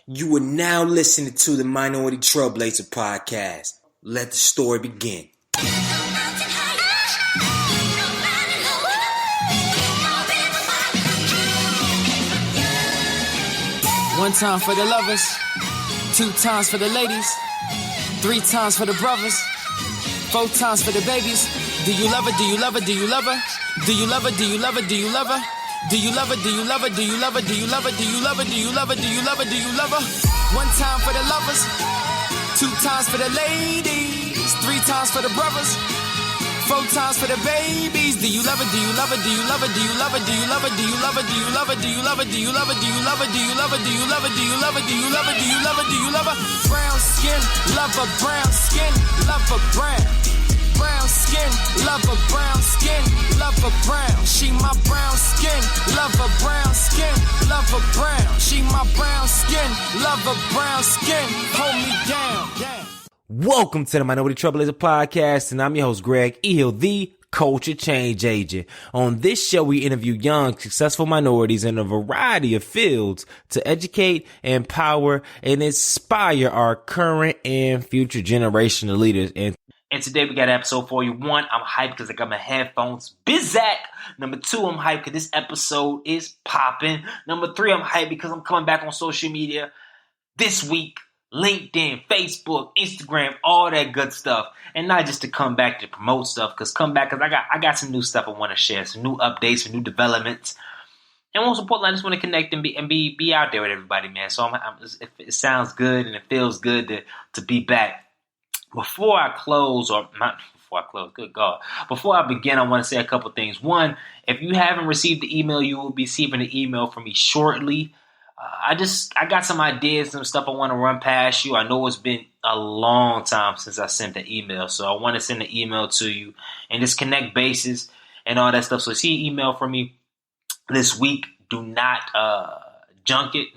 You are now listening to the Untitled podcast. Let the story begin. One time for the lovers, 2 times for the ladies, 3 times for the brothers, 4 times for the babies. Do you love her? Do you love her? Do you love her? Do you love her? Do you love her? Do you love her? Do you love her? Do you love her? Do you love her? Do you love her? Do you love her? Do you love her? Do you love her? Do you love her? 1 time for the lovers, 2 times for the ladies, 3 times for the brothers, 4 times for the babies. Do you love her? Do you love her? Do you love her? Do you love her? Do you love her? Do you love her? Do you love her? Do you love her? Do you love her? Do you love her? Do you love her? Do you love her? Do you love her? Do you love her? Do you love her? Do you love her? Brown skin, love her brown skin, love her brown. Brown skin, love her brown skin, love her brown. She my brown skin, love her brown skin, love her brown. She my brown skin, love her brown skin. Hold me down. Welcome to the Untitled podcast, and I'm your host, Greg Hill, the culture change agent. On this show, we interview young, successful minorities in a variety of fields to educate, empower, and inspire our current and future generation of leaders. And today we got an episode for you. 1, I'm hyped because I got my headphones. Bizak. Number 2, I'm hyped because this episode is popping. Number 3, I'm hyped because I'm coming back on social media this week. LinkedIn, Facebook, Instagram, all that good stuff. And not just to come back to promote stuff, because I got some new stuff I want to share, some new updates, some new developments. And most importantly, I just want to connect and be out there with everybody, man. So it sounds good and it feels good to be back. Before I begin, I want to say a couple things. 1, if you haven't received the email, you will be receiving an email from me shortly. I got some ideas, some stuff I want to run past you. I know it's been a long time since I sent the email, so I want to send an email to you and just connect bases and all that stuff. So see an email from me this week. Do not junk it.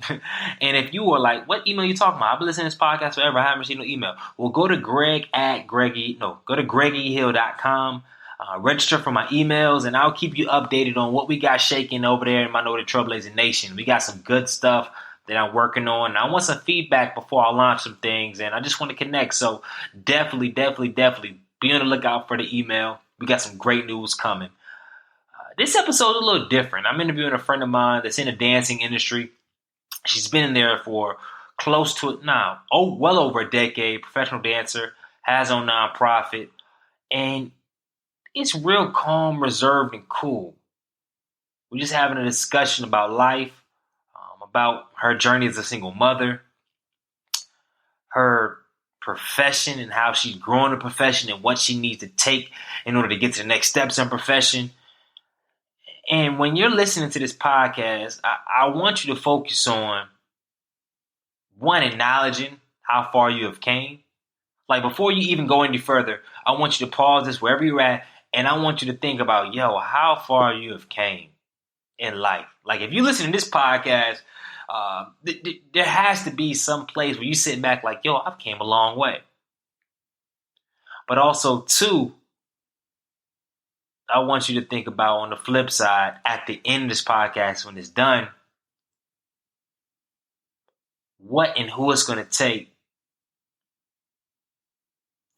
And if you are like, what email you talking about? I've been listening to this podcast forever. I haven't received no email. Well, go to GregEhill.com. Register for my emails, and I'll keep you updated on what we got shaking over there in my Trailblazing Nation. We got some good stuff that I'm working on, and I want some feedback before I launch some things, and I just want to connect. So definitely be on the lookout for the email. We got some great news coming. This episode is a little different. I'm interviewing a friend of mine that's in the dancing industry. She's been in there for close to well over a decade. Professional dancer, has her own nonprofit, and it's real calm, reserved, and cool. We're just having a discussion about life, about her journey as a single mother, her profession and how she's growing the profession and what she needs to take in order to get to the next steps in profession. And when you're listening to this podcast, I want you to focus on, 1, acknowledging how far you have came. Like, before you even go any further, I want you to pause this wherever you're at, and I want you to think about, how far you have came in life. Like, if you listen to this podcast, there has to be some place where you sit back like, I've came a long way. But also, 2, I want you to think about, on the flip side, at the end of this podcast, when it's done, what and who it's going to take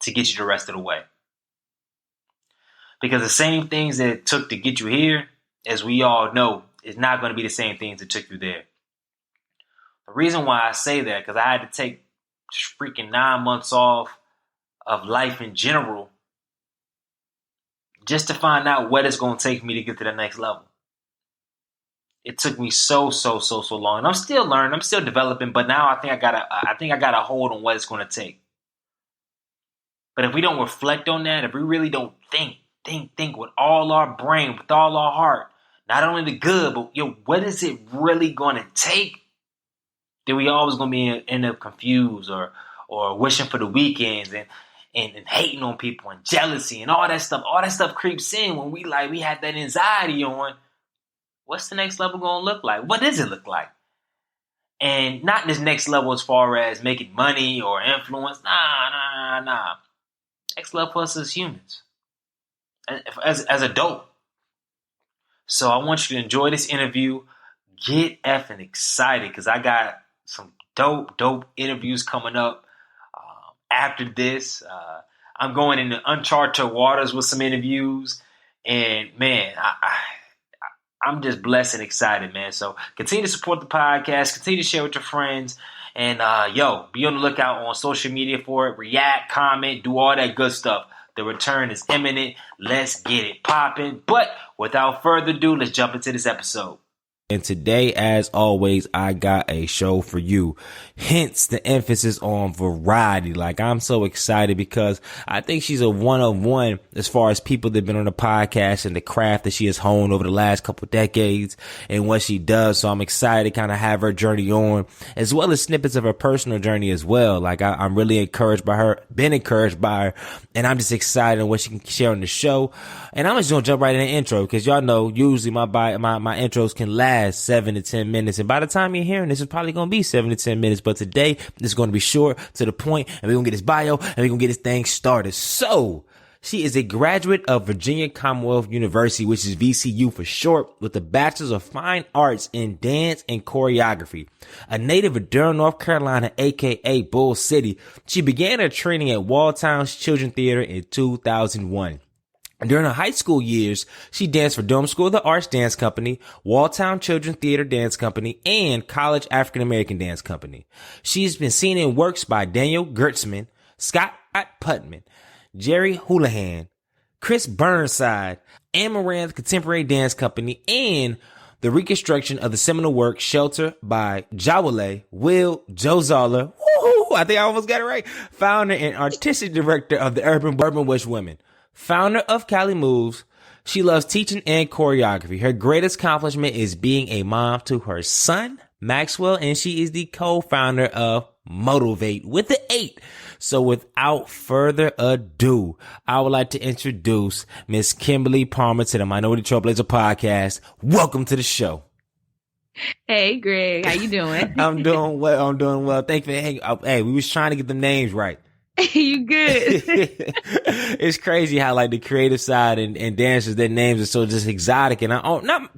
to get you the rest of the way. Because the same things that it took to get you here, as we all know, is not going to be the same things that took you there. The reason why I say that, because I had to take freaking 9 months off of life in general just to find out what it's going to take me to get to the next level. It took me so long, and I'm still learning, I'm still developing. But now I think I got a hold on what it's going to take. But if we don't reflect on that, if we really don't think with all our brain, with all our heart, not only the good, but what is it really going to take? Then we always going to be end up confused or wishing for the weekends and hating on people and jealousy and all that stuff. All that stuff creeps in when we have that anxiety on what's the next level going to look like? What does it look like? And not this next level as far as making money or influence. Nah. Next level for us as humans, as adult. So I want you to enjoy this interview. Get effing excited, because I got some dope interviews coming up after this. I'm going into uncharted waters with some interviews, and man, I'm just blessed and excited, man. So continue to support the podcast, continue to share with your friends, and be on the lookout on social media for it. React, comment, do all that good stuff. The return is imminent. Let's get it popping. But without further ado, let's jump into this episode. And today, as always, I got a show for you. Hence the emphasis on variety. Like, I'm so excited because I think she's a one of one as far as people that have been on the podcast and the craft that she has honed over the last couple decades and what she does. So I'm excited to kind of have her journey on, as well as snippets of her personal journey as well. Like, I'm really encouraged by her, been encouraged by her, and I'm just excited on what she can share on the show. And I'm just going to jump right in the intro because y'all know usually my intros can last 7 to 10 minutes. And by the time you're hearing this, it's probably going to be 7 to 10 minutes. But today, it's going to be short, to the point, and we're going to get this bio, and we're going to get this thing started. So, she is a graduate of Virginia Commonwealth University, which is VCU for short, with a Bachelor's of Fine Arts in Dance and Choreography. A native of Durham, North Carolina, aka Bull City, she began her training at Walltown's Children's Theater in 2001. During her high school years, she danced for Durham School of the Arts Dance Company, Walltown Children's Theater Dance Company, and College African American Dance Company. She's been seen in works by Daniel Gertzman, Scott Putman, Jerry Houlihan, Chris Burnside, Amaranth Contemporary Dance Company, and the reconstruction of the seminal work Shelter by Jawale Will Jozala. Woo-hoo, I think I almost got it right. Founder and artistic director of the Urban Witch Women. Founder of Cali Moves, she loves teaching and choreography. Her greatest accomplishment is being a mom to her son, Maxwell, and she is the co-founder of Motiv8te with the 8. So without further ado, I would like to introduce Miss Kimberly Palmer to the Minority Trailblazer podcast. Welcome to the show. Hey, Greg. How you doing? I'm doing well. Thank you for hanging out. Hey, we was trying to get the names right. You good? It's crazy how like the creative side and dancers, their names are so just exotic, and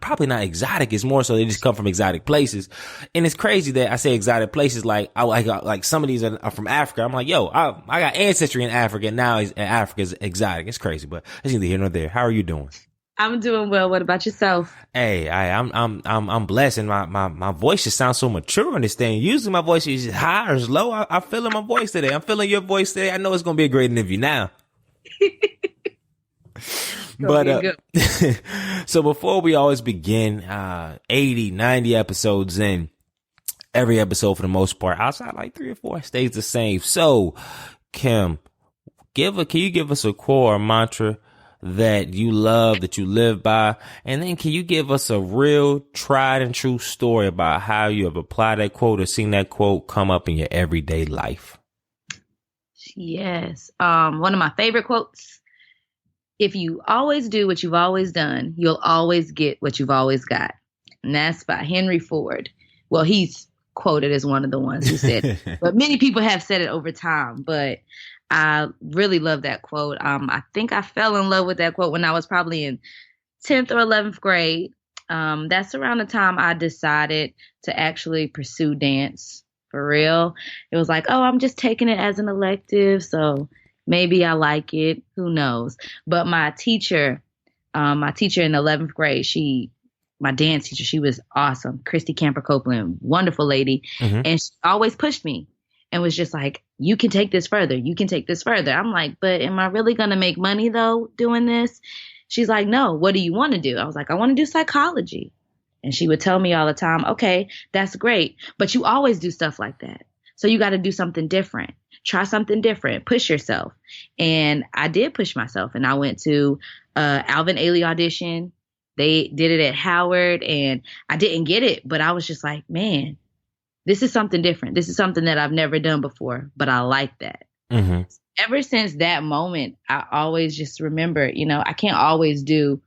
probably not exotic. It's more so they just come from exotic places, and it's crazy that I say exotic places. Like like some of these are from Africa. I'm like, yo, I got ancestry in Africa, and now Africa is exotic. It's crazy, but it's neither here nor there. How are you doing? I'm doing well. What about yourself? Hey, I'm blessed, and my voice just sounds so mature on this thing. Usually my voice is high or low. I feel in my voice today. I'm feeling your voice today. I know it's gonna be a great interview now. But so before we always begin, 80, 90 episodes in, every episode for the most part, outside like 3 or 4, stays the same. So, Kim, can you give us a core mantra that you love, that you live by? And then can you give us a real tried and true story about how you have applied that quote or seen that quote come up in your everyday life? Yes. One of my favorite quotes: if you always do what you've always done, you'll always get what you've always got. And that's by Henry Ford. Well, he's quoted as one of the ones who said it, but many people have said it over time. But I really love that quote. I think I fell in love with that quote when I was probably in 10th or 11th grade. That's around the time I decided to actually pursue dance for real. It was like, oh, I'm just taking it as an elective, so maybe I like it. Who knows? But my teacher in 11th grade, my dance teacher, she was awesome. Christy Camper Copeland, wonderful lady. Mm-hmm. And she always pushed me and was just like, you can take this further. You can take this further. I'm like, but am I really going to make money though doing this? She's like, no, what do you want to do? I was like, I want to do psychology. And she would tell me all the time, okay, that's great, but you always do stuff like that. So you got to do something different. Try something different. Push yourself. And I did push myself. And I went to Alvin Ailey audition. They did it at Howard and I didn't get it, but I was just like, man, this is something different. This is something that I've never done before, but I like that. Mm-hmm. Ever since that moment, I always just remember, I can't always do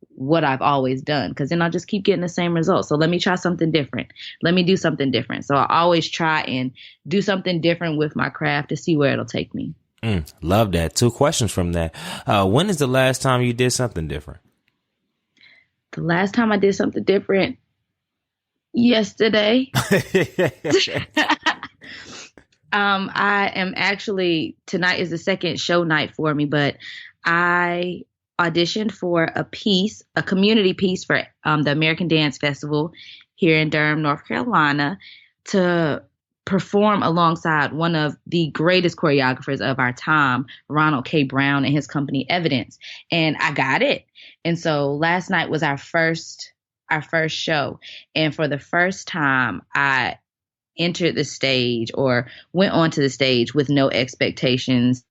what I've always done because then I'll just keep getting the same results. So let me try something different. Let me do something different. So I always try and do something different with my craft to see where it'll take me. Love that. 2 questions from that. When is the last time you did something different? The last time I did something different, yesterday. I am actually, tonight is the second show night for me, but I auditioned for a community piece for the American Dance Festival here in Durham, North Carolina, to perform alongside one of the greatest choreographers of our time, Ronald K. Brown, and his company Evidence. And I got it. And so last night was our first show. And for the first time, I entered the stage or went onto the stage with no expectations,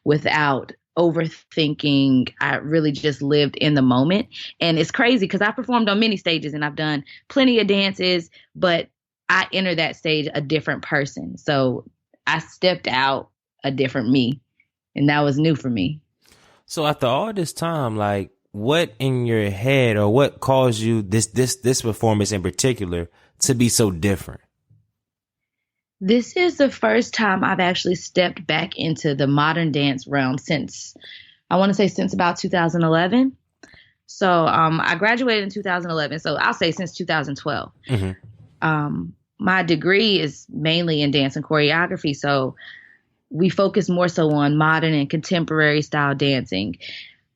without overthinking. I really just lived in the moment. And it's crazy because I performed on many stages and I've done plenty of dances, but I entered that stage a different person. So I stepped out a different me, and that was new for me. So after all this time, like, what in your head or what caused you this performance in particular to be so different? This is the first time I've actually stepped back into the modern dance realm since about 2011. So I graduated in 2011. So I'll say since 2012. My degree is mainly in dance and choreography. So we focus more so on modern and contemporary style dancing.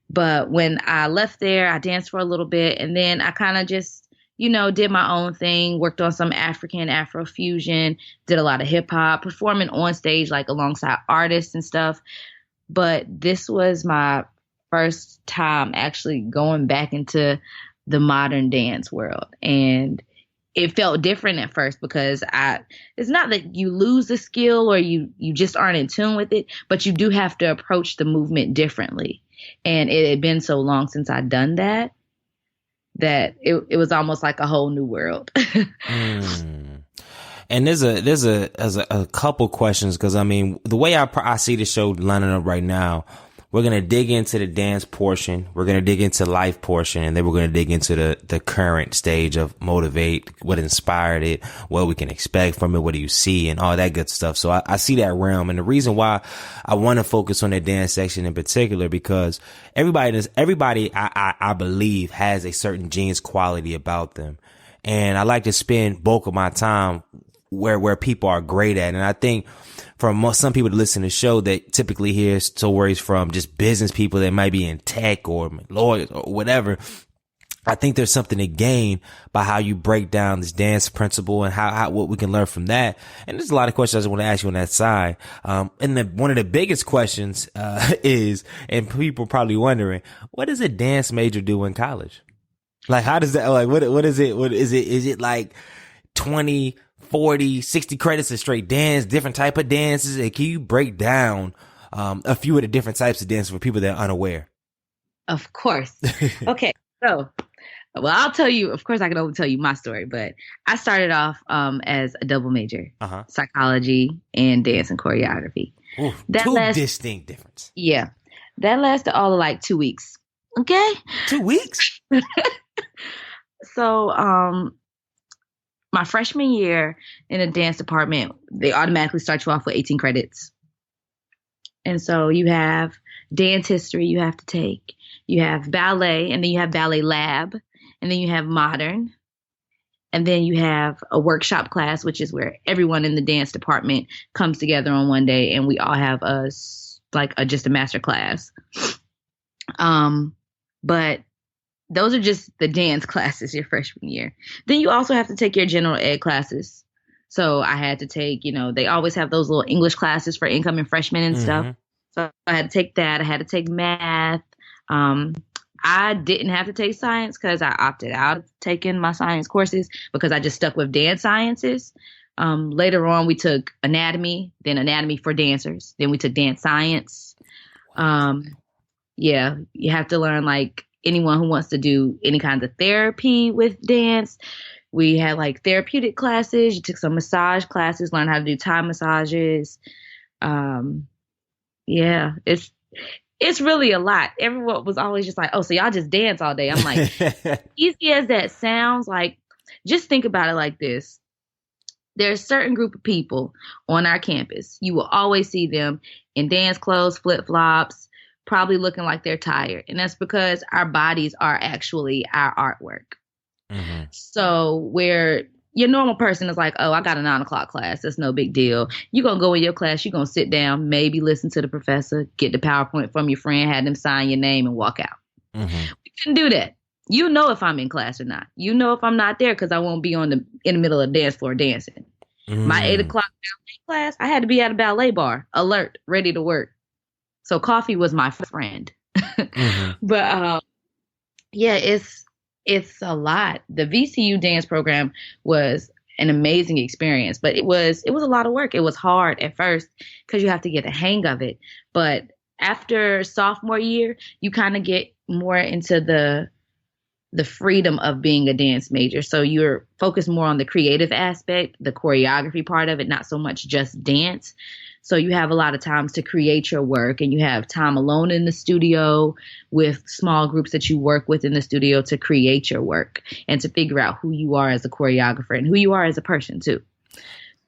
But when I left there, I danced for a little bit, and then I kind of just, did my own thing, worked on some African Afrofusion, did a lot of hip hop, performing on stage, like alongside artists and stuff. But this was my first time actually going back into the modern dance world. And it felt different at first because it's not that you lose the skill or you just aren't in tune with it, but you do have to approach the movement differently. And it had been so long since I'd done that it was almost like a whole new world. And there's a couple questions, because I mean, the way I see the show lining up right now, we're going to dig into the dance portion. We're going to dig into life portion. And then we're going to dig into the current stage of Motivate, what inspired it, what we can expect from it, what do you see, and all that good stuff. So I see that realm. And the reason why I want to focus on the dance section in particular, because everybody I believe has a certain genius quality about them. And I like to spend bulk of my time where people are great at. And I think for some people to listen to the show that typically hear stories from just business people that might be in tech or lawyers or whatever, I think there's something to gain by how you break down this dance principle and how what we can learn from that. And there's a lot of questions I want to ask you on that side. And one of the biggest questions is, and people are probably wondering, what does a dance major do in college? Like, how does that, like, what is it? Is it like 20, 40, 60 credits of straight dance, different type of dances? And can you break down a few of the different types of dances for people that are unaware? Of course. Okay. So, well, I'll tell you, of course I can only tell you my story, but I started off as a double major, psychology and dance and choreography. Ooh, distinct difference. Yeah. That lasted all of like 2 weeks. Okay. 2 weeks? So, my freshman year in a dance department, they automatically start you off with 18 credits. And so you have dance history you have to take. You have ballet, and then you have ballet lab, and then you have modern. And then you have a workshop class, which is where everyone in the dance department comes together on one day, and we all have just a master class. But those are just the dance classes your freshman year. Then you also have to take your general ed classes. So I had to take, they always have those little English classes for incoming freshmen and stuff. So I had to take that. I had to take math. I didn't have to take science because I opted out of taking my science courses because I just stuck with dance sciences. Later on, we took anatomy, then anatomy for dancers. Then we took dance science. Yeah, you have to learn like anyone who wants to do any kind of therapy with dance. We had like therapeutic classes. You took some massage classes, learn how to do Thai massages. Yeah, it's really a lot. Everyone was always just like, oh, so y'all just dance all day. I'm like, easy as that sounds, like, just think about it like this. There's a certain group of people on our campus. You will always see them in dance clothes, flip-flops, probably looking like they're tired. And that's because our bodies are actually our artwork. So where your normal person is like, oh, I got a 9 o'clock class. That's no big deal. You're going to go in your class. You're going to sit down, maybe listen to the professor, get the PowerPoint from your friend, have them sign your name and walk out. Mm-hmm. We can do that. You know if I'm in class or not. You know if I'm not there because I won't be in the middle of the dance floor dancing. My 8 o'clock ballet class, I had to be at a ballet bar, alert, ready to work. So coffee was my friend. But yeah, it's a lot. The VCU dance program was an amazing experience, but it was a lot of work. It was hard at first because you have to get the hang of it. But after sophomore year, you kind of get more into the freedom of being a dance major. So you're focused more on the creative aspect, the choreography part of it, not so much just dance. So you have a lot of times to create your work, and you have time alone in the studio with small groups that you work with in the studio to create your work and to figure out who you are as a choreographer and who you are as a person too.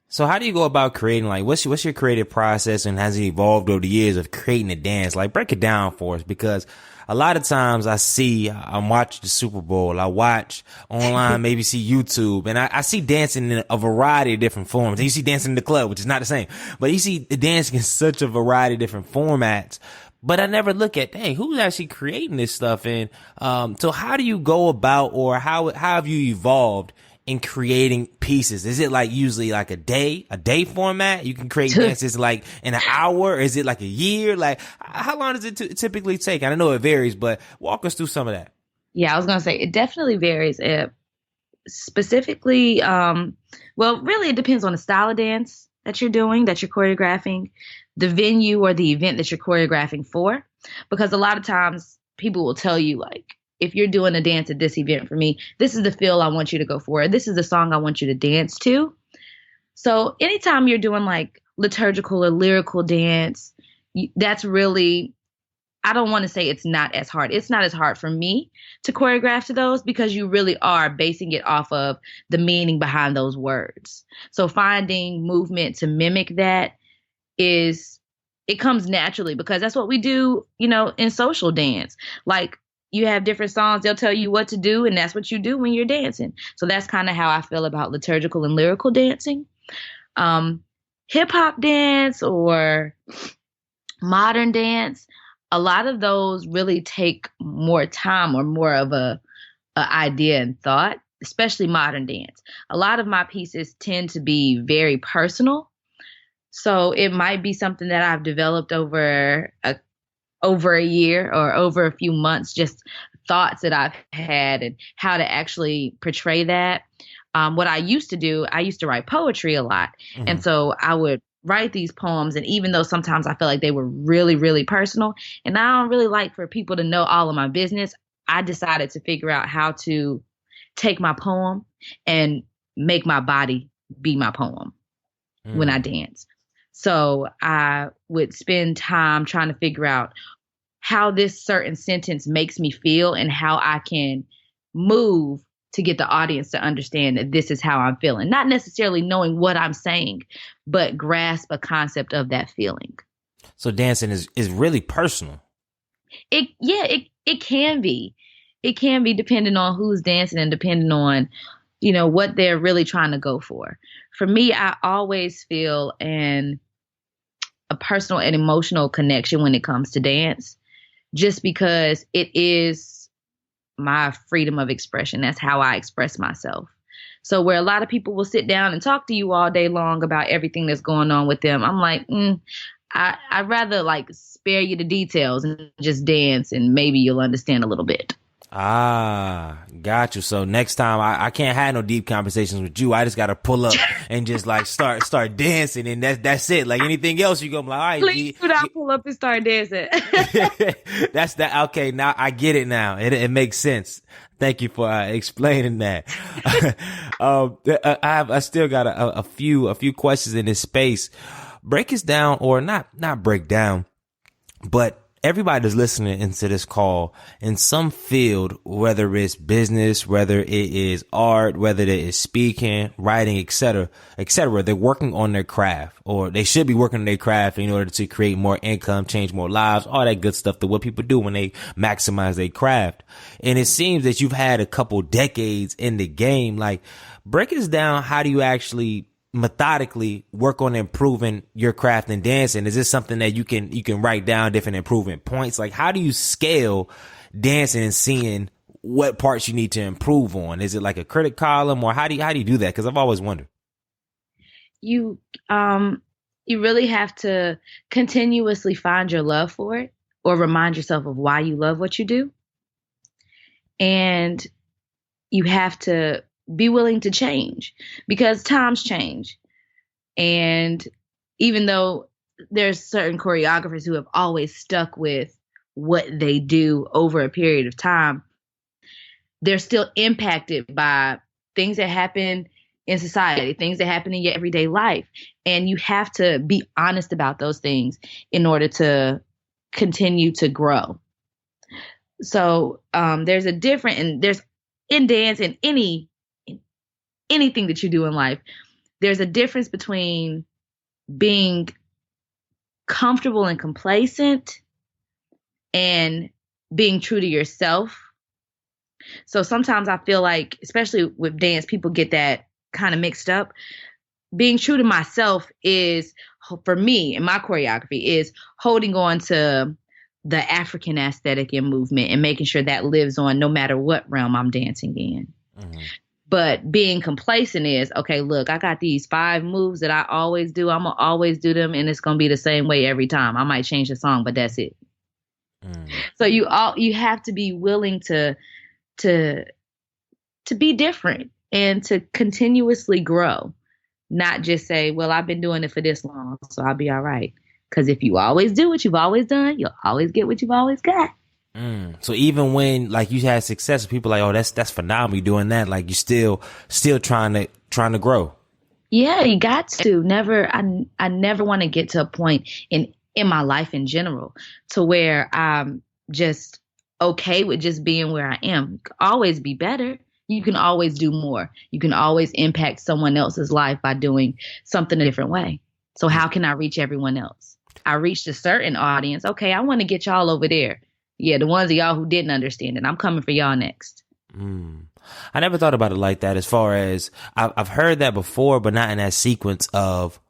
So how do you go about creating, like, what's your creative process, and has it evolved over the years of creating a dance? Like, break it down for us, because a lot of times I'm watching the Super Bowl, I watch online, maybe see YouTube, and I see dancing in a variety of different forms. And you see dancing in the club, which is not the same, but you see the dancing in such a variety of different formats. But I never look at, dang, who's actually creating this stuff? And so how do you go about, or how have you evolved in creating pieces? Is it like usually like a day format? You can create dances like in an hour? Or is it like a year? Like, how long does it typically take? I know it varies, but walk us through some of that. Yeah, I was going to say it definitely varies. Specifically, well, really it depends on the style of dance that you're doing, that you're choreographing, the venue or the event that you're choreographing for. Because a lot of times people will tell you, like, if you're doing a dance at this event for me, this is the feel I want you to go for. This is the song I want you to dance to. So anytime you're doing like liturgical or lyrical dance, that's really, I don't want to say it's not as hard. It's not as hard for me to choreograph to those because you really are basing it off of the meaning behind those words. So finding movement to mimic that it comes naturally because that's what we do, in social dance. Like, you have different songs, they'll tell you what to do, and that's what you do when you're dancing. So that's kind of how I feel about liturgical and lyrical dancing. Hip hop dance or modern dance, a lot of those really take more time or more of a idea and thought, especially modern dance. A lot of my pieces tend to be very personal. So it might be something that I've developed over a year or over a few months, just thoughts that I've had and how to actually portray that. What I used to do, I used to write poetry a lot. Mm-hmm. And so I would write these poems. And even though sometimes I felt like they were really, really personal, and I don't really like for people to know all of my business, I decided to figure out how to take my poem and make my body be my poem when I dance. So I would spend time trying to figure out how this certain sentence makes me feel and how I can move to get the audience to understand that this is how I'm feeling. Not necessarily knowing what I'm saying, but grasp a concept of that feeling. So dancing is really personal. It can be. It can be depending on who's dancing and depending on, what they're really trying to go for. For me, I always feel a personal and emotional connection when it comes to dance, just because it is my freedom of expression. That's how I express myself. So where a lot of people will sit down and talk to you all day long about everything that's going on with them, I'm like, I'd rather like spare you the details and just dance, and maybe you'll understand a little bit. Got you. So next time I can't have no deep conversations with you. I just got to pull up and just like start dancing, and that's it. Like anything else, you go like, all right, please do not pull up and start dancing. That's that. Okay. Now I get it now. It makes sense. Thank you for explaining that. I still got a few questions in this space. Break us down, or not break down, but everybody that's listening into this call in some field, whether it's business, whether it is art, whether it is speaking, writing, etc., they're working on their craft, or they should be working on their craft in order to create more income, change more lives, all that good stuff that what people do when they maximize their craft. And it seems that you've had a couple decades in the game. Like, break us down. How do you actually methodically work on improving your craft in dancing? Is this something that you can write down different improvement points? Like, how do you scale dancing and seeing what parts you need to improve on? Is it like a critic column, or how do you do that? Because I've always wondered. You really have to continuously find your love for it, or remind yourself of why you love what you do. And you have to be willing to change, because times change. And even though there's certain choreographers who have always stuck with what they do over a period of time, they're still impacted by things that happen in society, things that happen in your everyday life. And you have to be honest about those things in order to continue to grow. So there's a different, and there's in dance and anything that you do in life, there's a difference between being comfortable and complacent and being true to yourself. So sometimes I feel like, especially with dance, people get that kind of mixed up. Being true to myself is, for me, in my choreography, is holding on to the African aesthetic and movement and making sure that lives on no matter what realm I'm dancing in. Mm-hmm. But being complacent is, okay, look, I got these 5 moves that I always do. I'm going to always do them, and it's going to be the same way every time. I might change the song, but that's it. Mm. So you have to be willing to be different and to continuously grow, not just say, well, I've been doing it for this long, so I'll be all right. Because if you always do what you've always done, you'll always get what you've always got. So even when, like, you had success, people are like, oh, that's phenomenal, you're doing that. Like, you're still trying to grow. Yeah, you got to. I never want to get to a point in my life in general to where I'm just okay with just being where I am. You can always be better. You can always do more. You can always impact someone else's life by doing something a different way. So how can I reach everyone else? I reached a certain audience. Okay, I want to get y'all over there. Yeah, the ones of y'all who didn't understand it. I'm coming for y'all next. I never thought about it like that. As far as I've heard that before, but not in that sequence of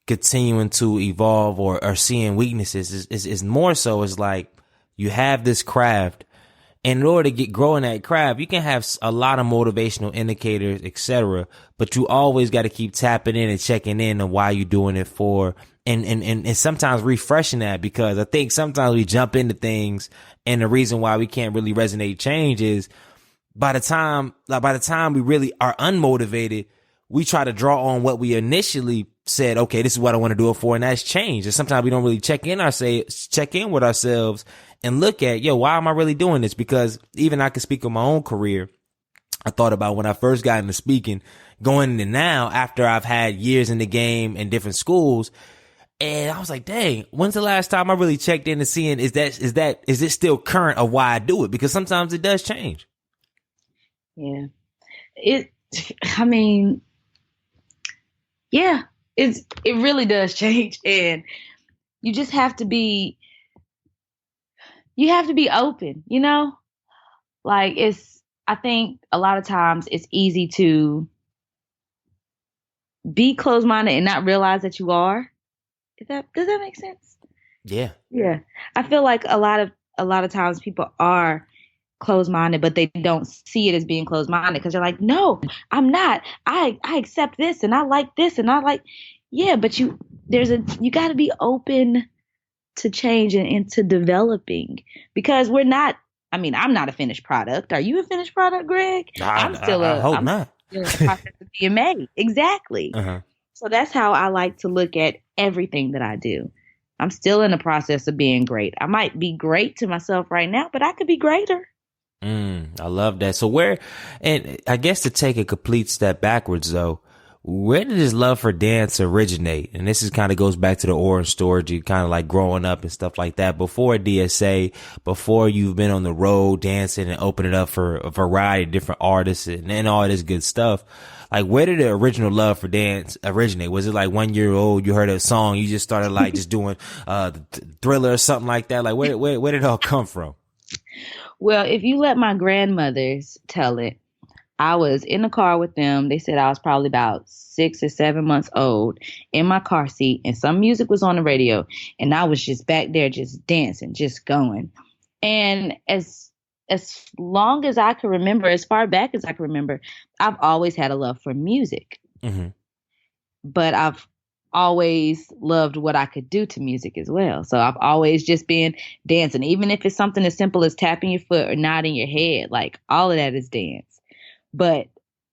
continuing to evolve or seeing weaknesses. Is more so is like, you have this craft, and in order to grow in that craft, you can have a lot of motivational indicators, etc. But you always got to keep tapping in and checking in on why you're doing it for. And sometimes refreshing that, because I think sometimes we jump into things, and the reason why we can't really resonate change is by the time we really are unmotivated, we try to draw on what we initially said, okay, this is what I want to do it for, and that's change. And sometimes we don't really check in with ourselves and look at, why am I really doing this? Because even I can speak of my own career. I thought about when I first got into speaking, going into now, after I've had years in the game in different schools. And I was like, dang, when's the last time I really checked in and seeing, is it still current of why I do it? Because sometimes it does change. Yeah. It really does change. And you just have to be open, like I think a lot of times it's easy to be closed-minded and not realize that you are. Does that make sense? Yeah. Yeah. I feel like a lot of times people are closed-minded, but they don't see it as being closed-minded, because they're like, no, I'm not. I accept this, and I like this, and I like, yeah, but you got to be open to change and to developing, because I'm not a finished product. Are you a finished product, Greg? I hope not. Still in the process of being made. Exactly. Uh-huh. So that's how I like to look at everything that I do. I'm still in the process of being great. I might be great to myself right now, but I could be greater. I love that. So and I guess to take a complete step backwards though, where did this love for dance originate? And this is kind of goes back to the origin story, you kind of like growing up and stuff like that. Before DSA, before you've been on the road dancing and opening up for a variety of different artists and all this good stuff. Like, where did the original love for dance originate? Was it like 1 year old, you heard a song, you just started like just doing the Thriller or something like that? Like, where did it all come from? Well, if you let my grandmothers tell it, I was in the car with them. They said I was probably about 6 or 7 months old in my car seat, and some music was on the radio, and I was just back there just dancing, just going. And as long as I can remember, as far back as I can remember, I've always had a love for music. Mm-hmm. But I've always loved what I could do to music as well. So I've always just been dancing, even if it's something as simple as tapping your foot or nodding your head. Like, all of that is dance. But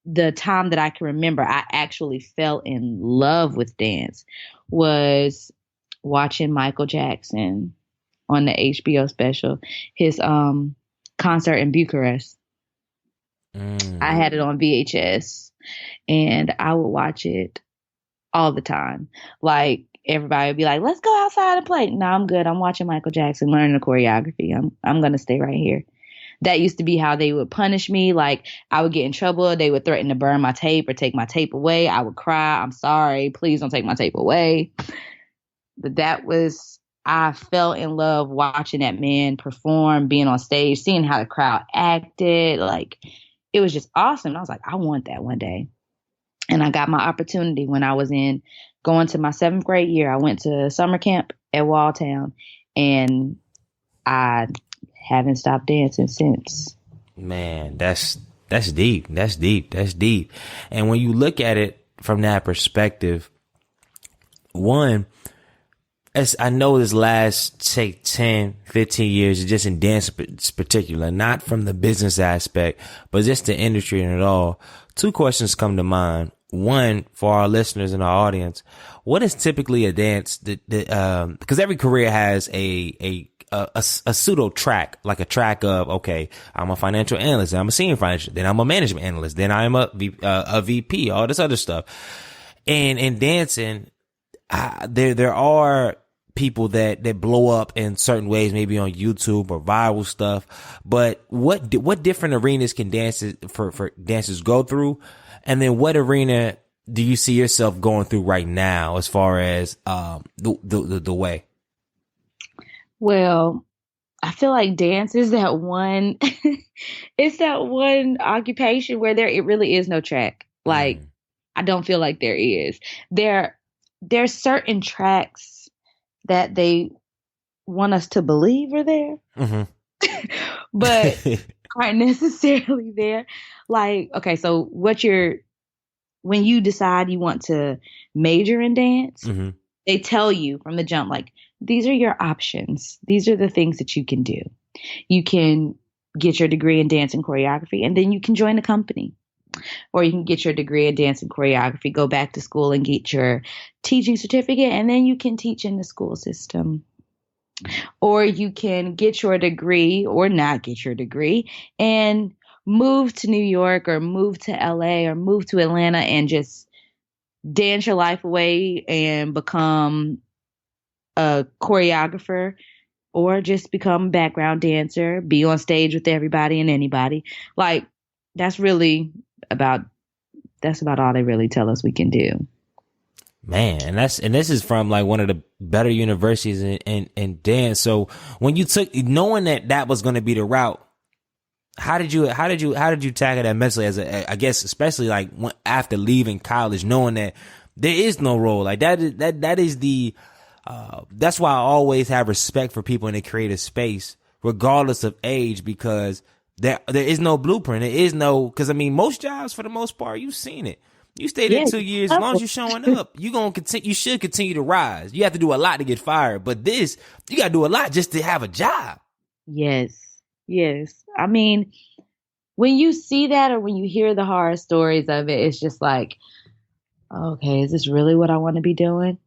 the time that I can remember I actually fell in love with dance was watching Michael Jackson on the HBO special, his concert in Bucharest. I had it on VHS, and I would watch it all the time. Like, everybody would be like, let's go outside and play. No, I'm good. I'm watching Michael Jackson, learning the choreography. I'm going to stay right here. That used to be how they would punish me. Like, I would get in trouble. They would threaten to burn my tape or take my tape away. I would cry. I'm sorry. Please don't take my tape away. But I fell in love watching that man perform, being on stage, seeing how the crowd acted. Like, it was just awesome. And I was like, I want that one day. And I got my opportunity when I was going to my 7th grade year. I went to summer camp at Walltown, and I haven't stopped dancing since. Man, that's deep. That's deep. And when you look at it from that perspective, one, as I know this last, say, 10, 15 years, just in dance in particular, not from the business aspect, but just the industry and it all, 2 questions come to mind. One, for our listeners and our audience, what is typically a dance because every career has a pseudo track, like a track of, okay, I'm a financial analyst, then I'm a senior financial, then I'm a management analyst, then I'm a VP, all this other stuff. And in dancing, there are people that blow up in certain ways, maybe on YouTube or viral stuff. But what different arenas can for dancers go through? And then what arena do you see yourself going through right now as far as the way? Well, I feel like dance is that one, it's that one occupation where it really is no track. Like, I don't feel like there is. There's certain tracks that they want us to believe are there, but aren't necessarily there. Like, okay, so when you decide you want to major in dance, they tell you from the jump, like, these are your options. These are the things that you can do. You can get your degree in dance and choreography, and then you can join a company. Or you can get your degree in dance and choreography, go back to school and get your teaching certificate, and then you can teach in the school system. Or you can get your degree or not get your degree and move to New York or move to LA or move to Atlanta and just dance your life away and become a choreographer, or just become a background dancer, be on stage with everybody and anybody. Like, that's about all they really tell us we can do. Man, and this is from like one of the better universities in dance. So when you knowing that was going to be the route, how did you tackle that mentally I guess, especially like after leaving college, knowing that there is no role like that is the, that's why I always have respect for people in the creative space, regardless of age, because there is no blueprint. There is no, because I mean, most jobs for the most part, you've seen it. You stay there 2 years, as long as you're showing up, you should continue to rise. You have to do a lot to get fired, but this, you got to do a lot just to have a job. Yes. I mean, when you see that or when you hear the horror stories of it, it's just like, okay, is this really what I want to be doing?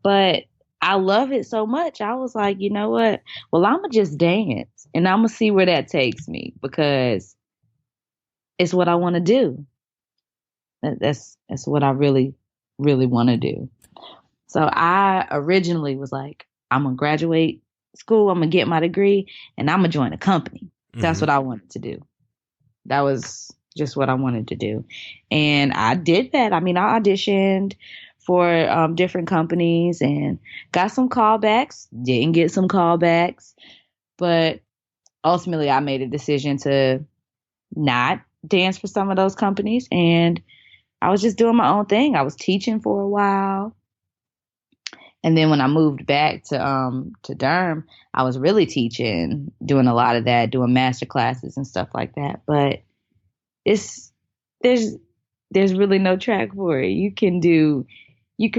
But I love it so much. I was like, you know what? Well, I'm going to just dance and I'm going to see where that takes me, because it's what I want to do. That's what I really, really want to do. So I originally was like, I'm gonna graduate school, I'm gonna get my degree, and I'm gonna join a company. That's what I wanted to do. That was just what I wanted to do. And I did that. I mean, I auditioned for different companies and got some callbacks, didn't get some callbacks, but ultimately I made a decision to not dance for some of those companies. And I was just doing my own thing. I was teaching for a while. And then when I moved back to Durham, I was really teaching, doing a lot of that, doing master classes and stuff like that. But there's really no track for it. You can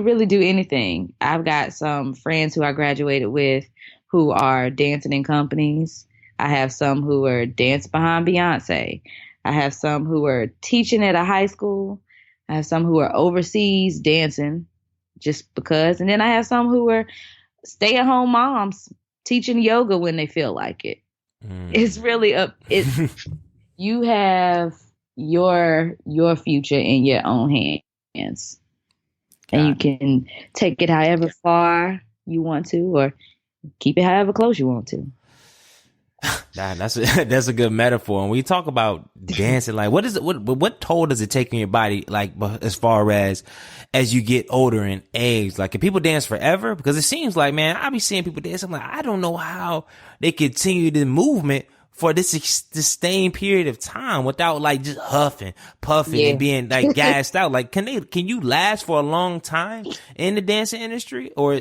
really do anything. I've got some friends who I graduated with who are dancing in companies. I have some who are dancing behind Beyonce. I have some who are teaching at a high school. I have some who are overseas dancing just because. And then I have some who are stay-at-home moms teaching yoga when they feel like it. It's really you have your future in your own hands. And you can take it however far you want to, or keep it however close you want to. That's a good metaphor. And when you talk about dancing, like what toll does it take on your body? Like as far as you get older in age, like can people dance forever? Because it seems like, man, I be seeing people dance. I'm like, I don't know how they continue the movement for this sustained period of time without like just huffing, puffing, and being like gassed out. Like, can you last for a long time in the dancing industry? Or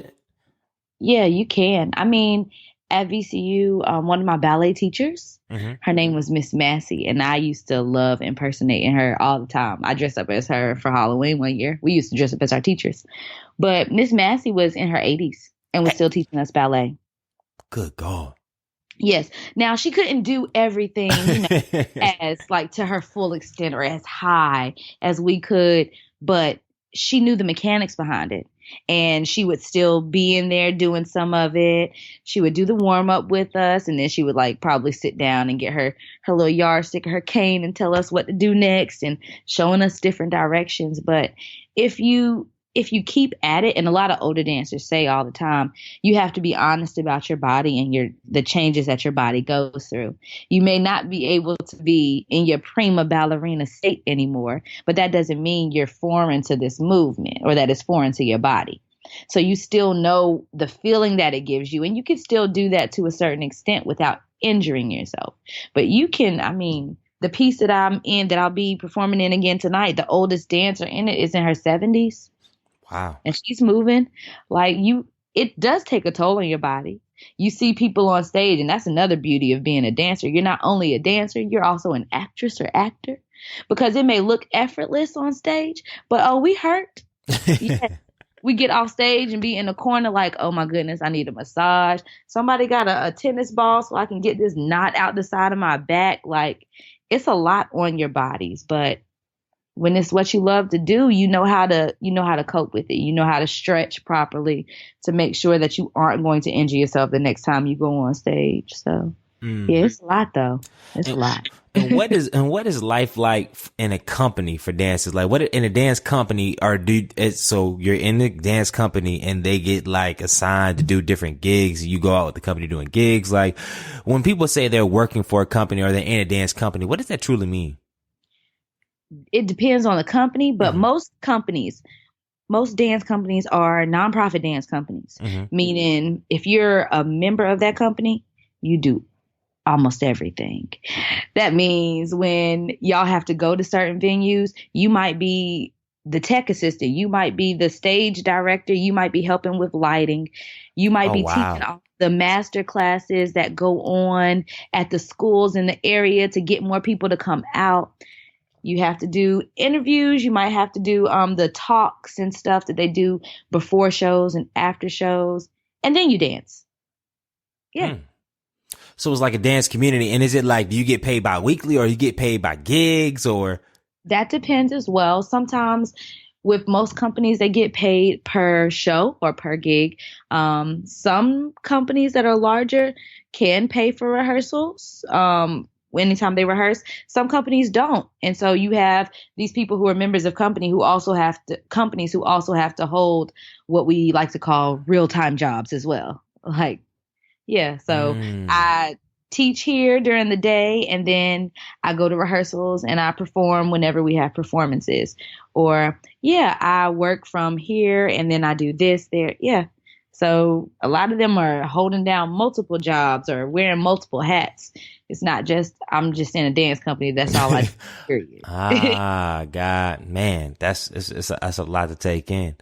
yeah, you can. I mean, at VCU, one of my ballet teachers, her name was Miss Massey, and I used to love impersonating her all the time. I dressed up as her for Halloween one year. We used to dress up as our teachers. But Miss Massey was in her 80s and was still teaching us ballet. Good God. Yes. Now, she couldn't do everything, as like to her full extent or as high as we could, but she knew the mechanics behind it. And she would still be in there doing some of it. She would do the warm up with us, and then she would like probably sit down and get her little yardstick, her cane, and tell us what to do next and showing us different directions. But if you keep at it, and a lot of older dancers say all the time, you have to be honest about your body and the changes that your body goes through. You may not be able to be in your prima ballerina state anymore, but that doesn't mean you're foreign to this movement or that it's foreign to your body. So you still know the feeling that it gives you, and you can still do that to a certain extent without injuring yourself. But you can, I mean, the piece that I'm in, that I'll be performing in again tonight, the oldest dancer in it is in her 70s. Wow. And she's moving like it does take a toll on your body. You see people on stage, and that's another beauty of being a dancer. You're not only a dancer, you're also an actress or actor, because it may look effortless on stage, but we hurt. Yeah. We get off stage and be in the corner like, oh my goodness, I need a massage. Somebody got a tennis ball so I can get this knot out the side of my back. Like, it's a lot on your bodies, but when it's what you love to do, you know how to cope with it. You know how to stretch properly to make sure that you aren't going to injure yourself the next time you go on stage. So yeah, it's a lot though. It's a lot. And what is life like in a company for dancers? Like what in a dance company so you're in the dance company and they get like assigned to do different gigs. You go out with the company doing gigs. Like when people say they're working for a company or they're in a dance company, what does that truly mean? It depends on the company, but most dance companies are nonprofit dance companies, meaning if you're a member of that company, you do almost everything. That means when y'all have to go to certain venues, you might be the tech assistant, you might be the stage director, you might be helping with lighting, you might be teaching all the master classes that go on at the schools in the area to get more people to come out. You have to do interviews. You might have to do the talks and stuff that they do before shows and after shows. And then you dance. Yeah. So it's like a dance community. And is it like, do you get paid bi-weekly or you get paid by gigs or? That depends as well. Sometimes with most companies, they get paid per show or per gig. Some companies that are larger can pay for rehearsals. anytime they rehearse. Some companies don't. And so you have these people who are members of companies who also have to hold what we like to call real-time jobs as well. Like, yeah. So I teach here during the day, and then I go to rehearsals and I perform whenever we have performances. Or, I work from here and then I do this there. Yeah. So a lot of them are holding down multiple jobs or wearing multiple hats. It's not just, I'm just in a dance company. That's all I do. Period. God, man, that's a lot to take in.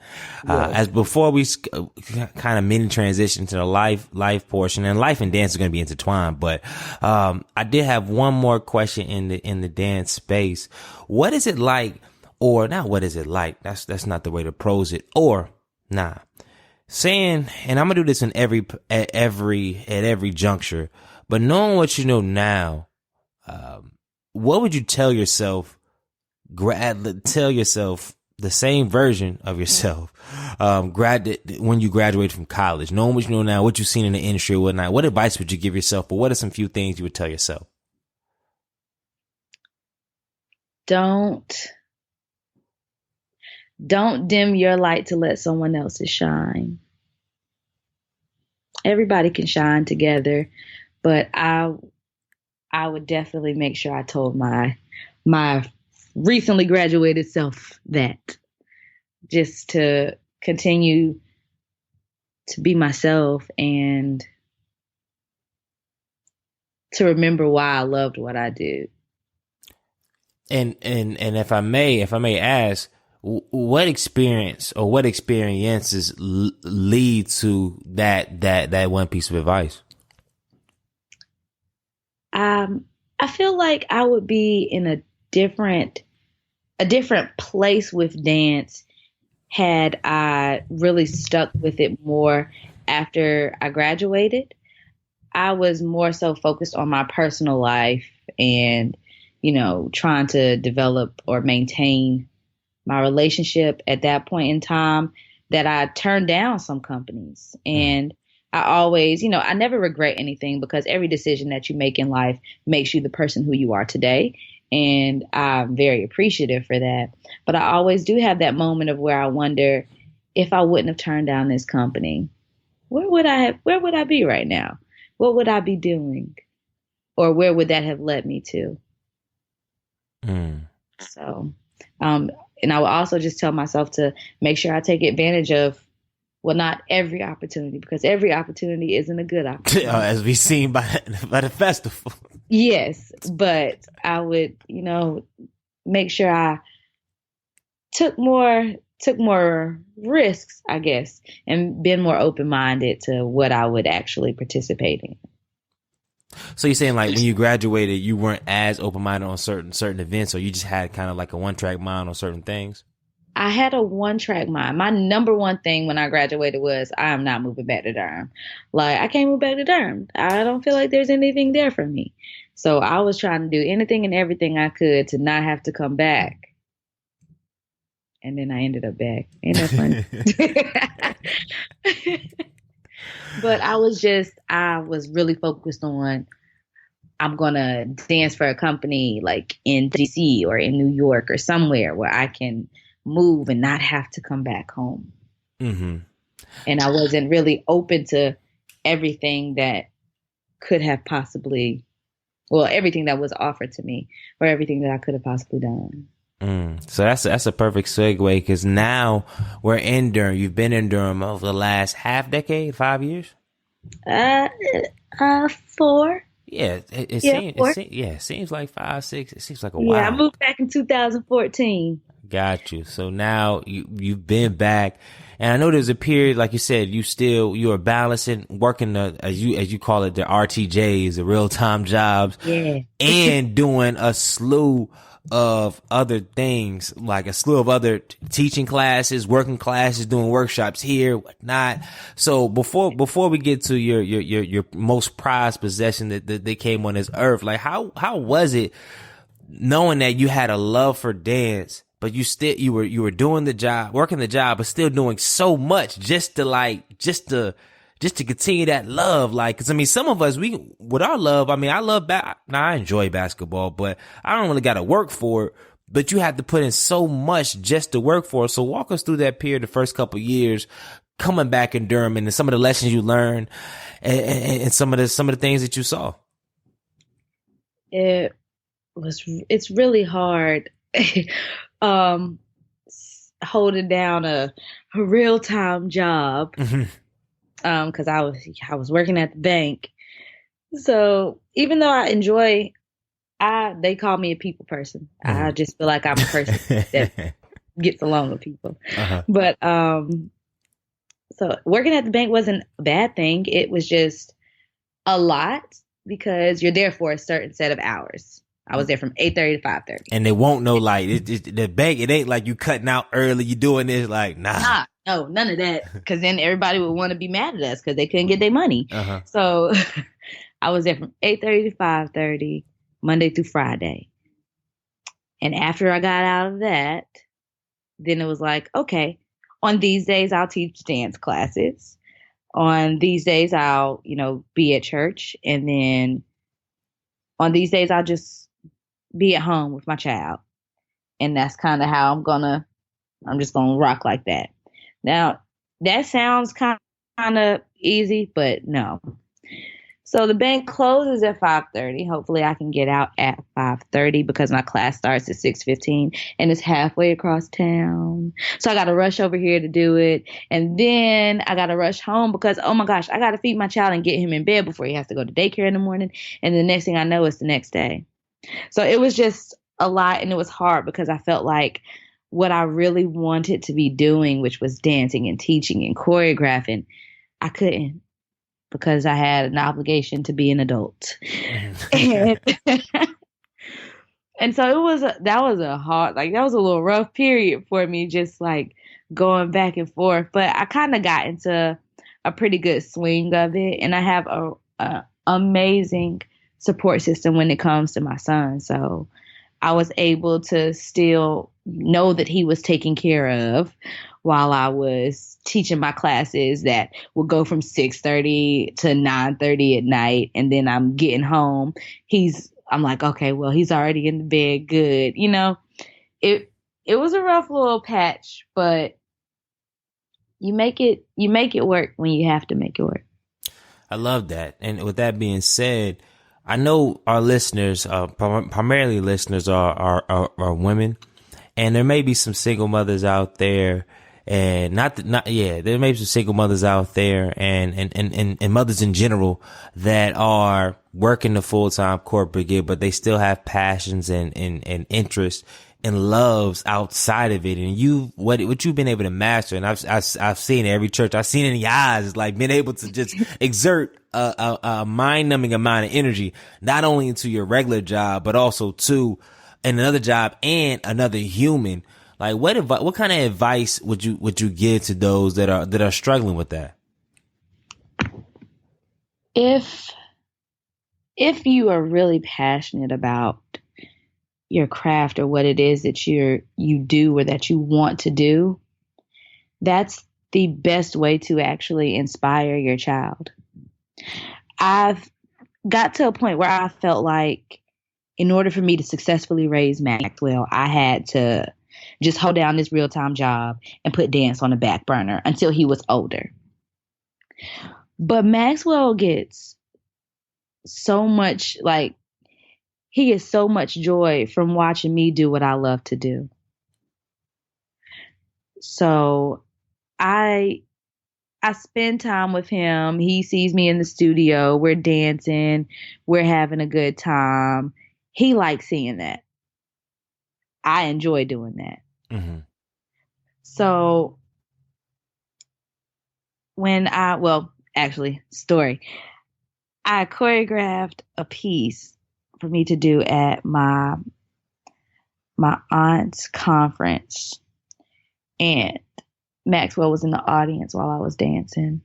As before we kind of mini transition to the life portion, and life and dance are going to be intertwined. But I did have one more question in the dance space. What is it like, or not? What is it like? That's not the way to prose it. Or saying, and I'm gonna do this in at every juncture, but knowing what you know now, what would you tell yourself? Tell yourself the same version of yourself, when you graduated from college, knowing what you know now, what you've seen in the industry, whatnot. What advice would you give yourself? But what are some few things you would tell yourself? Don't dim your light to let someone else's shine. Everybody can shine together, but I would definitely make sure I told my recently graduated self that, just to continue to be myself and to remember why I loved what I do. And if I may ask, what experience or what experiences lead to that one piece of advice? I feel like I would be in a different place with dance had I really stuck with it more after I graduated. I was more so focused on my personal life and, trying to develop or maintain my relationship at that point in time, that I turned down some companies. And I always, I never regret anything, because every decision that you make in life makes you the person who you are today. And I'm very appreciative for that. But I always do have that moment of where I wonder, if I wouldn't have turned down this company, where would I be right now? What would I be doing? Or where would that have led me to? So, and I will also just tell myself to make sure I take advantage of, well, not every opportunity, because every opportunity isn't a good opportunity. As we've seen by the festival. Yes, but I would, make sure I took more risks, I guess, and been more open-minded to what I would actually participate in. So you're saying, like, when you graduated, you weren't as open-minded on certain events, or you just had kind of like a one-track mind on certain things? I had a one-track mind. My number one thing when I graduated was, I am not moving back to Durham. Like, I can't move back to Durham. I don't feel like there's anything there for me. So I was trying to do anything and everything I could to not have to come back. And then I ended up back. Ain't that funny? But I was really focused on, I'm going to dance for a company like in DC or in New York or somewhere where I can move and not have to come back home. Mm-hmm. And I wasn't really open to everything that could have possibly, everything that was offered to me, or everything that I could have possibly done. So that's a perfect segue, because now we're in Durham. You've been in Durham over the last half decade, 5 years? 4. Yeah, it seems like 5, 6. It seems like a while. Yeah, I moved back in 2014. Got you. So now you've been back, and I know there's a period, like you said, you were balancing, working the, as you call it, the RTJs, the real time jobs, and doing a slew of other things, like a slew of other teaching classes, working classes, doing workshops here, whatnot. So before we get to your most prized possession that came on this earth, like how was it knowing that you had a love for dance, but you were doing the job, working the job, but still doing so much just to just to continue that love. Like, cause I mean, some of us, with our love, I mean, I love now I enjoy basketball, but I don't really got to work for it. But you have to put in so much just to work for it. So walk us through that period, the first couple of years, coming back in Durham, and some of the lessons you learned, and some of the things that you saw. It's really hard holding down a real-time job, because I was working at the bank. So even though I enjoy, they call me a people person. I just feel like I'm a person that gets along with people. But so working at the bank wasn't a bad thing. It was just a lot because you're there for a certain set of hours. I was there from 8:30 to 5:30. And they won't know, like, the bank, it ain't like you cutting out early, you doing this, like, nah. No, none of that. Because then everybody would want to be mad at us because they couldn't get their money. So I was there from 8:30 to 5:30, Monday through Friday. And after I got out of that, then it was like, okay, on these days I'll teach dance classes. On these days I'll, be at church. And then on these days I'll just be at home with my child. And that's kind of how I'm just going to rock like that. Now, that sounds kind of easy, but no. So the bank closes at 5:30. Hopefully I can get out at 5:30 because my class starts at 6:15 and it's halfway across town. So I got to rush over here to do it. And then I got to rush home because, oh my gosh, I got to feed my child and get him in bed before he has to go to daycare in the morning. And the next thing I know, it's the next day. So it was just a lot, and it was hard because I felt like what I really wanted to be doing, which was dancing and teaching and choreographing, I couldn't because I had an obligation to be an adult. and so that was a little rough period for me, just like going back and forth. But I kind of got into a pretty good swing of it, and I have a amazing support system when it comes to my son. So I was able to still know that he was taken care of while I was teaching my classes that would go from 6:30 to 9:30 at night. And then I'm getting home. I'm like, okay, well, he's already in the bed. Good. It was a rough little patch, but you make it work when you have to make it work. I love that. And with that being said, I know our listeners, primarily listeners are women, and there may be some single mothers out there, and there may be some single mothers out there and mothers in general that are working the full-time corporate gig, but they still have passions and interests and loves outside of it. And what you've been able to master, and I've seen it every church. I've seen it in your eyes, like being able to just exert a mind-numbing amount of energy, not only into your regular job, but also to another job and another human. Like, what kind of advice would you give to those that are struggling with that? If you are really passionate about your craft or what it is that you do or that you want to do, that's the best way to actually inspire your child. I've got to a point where I felt like in order for me to successfully raise Maxwell, I had to just hold down this real-time job and put dance on the back burner until he was older. But Maxwell gets so much, he gets so much joy from watching me do what I love to do. So I spend time with him. He sees me in the studio. We're dancing. We're having a good time. He likes seeing that. I enjoy doing that. Mm-hmm. So story. I choreographed a piece for me to do at my aunt's conference, and Maxwell was in the audience while I was dancing,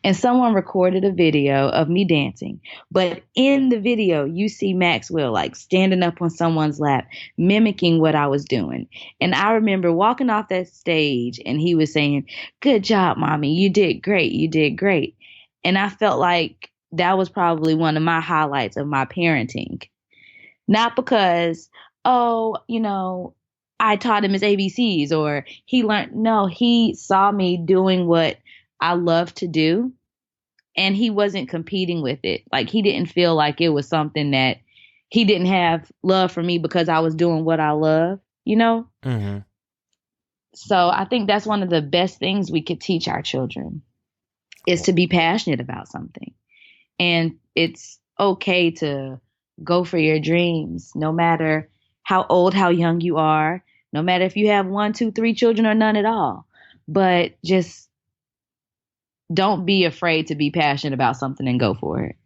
and someone recorded a video of me dancing. But in the video, you see Maxwell standing up on someone's lap, mimicking what I was doing. And I remember walking off that stage and he was saying, "Good job, mommy. You did great. You did great." And I felt like that was probably one of my highlights of my parenting. Not because, oh, I taught him his ABCs or he learned. No, he saw me doing what I love to do, and he wasn't competing with it. Like, he didn't feel like it was something that he didn't have love for me because I was doing what I love, Mm-hmm. So I think that's one of the best things we could teach our children is to be passionate about something. And it's okay to go for your dreams, no matter how old, how young you are, no matter if you have 1, 2, 3 children or none at all. But just don't be afraid to be passionate about something and go for it.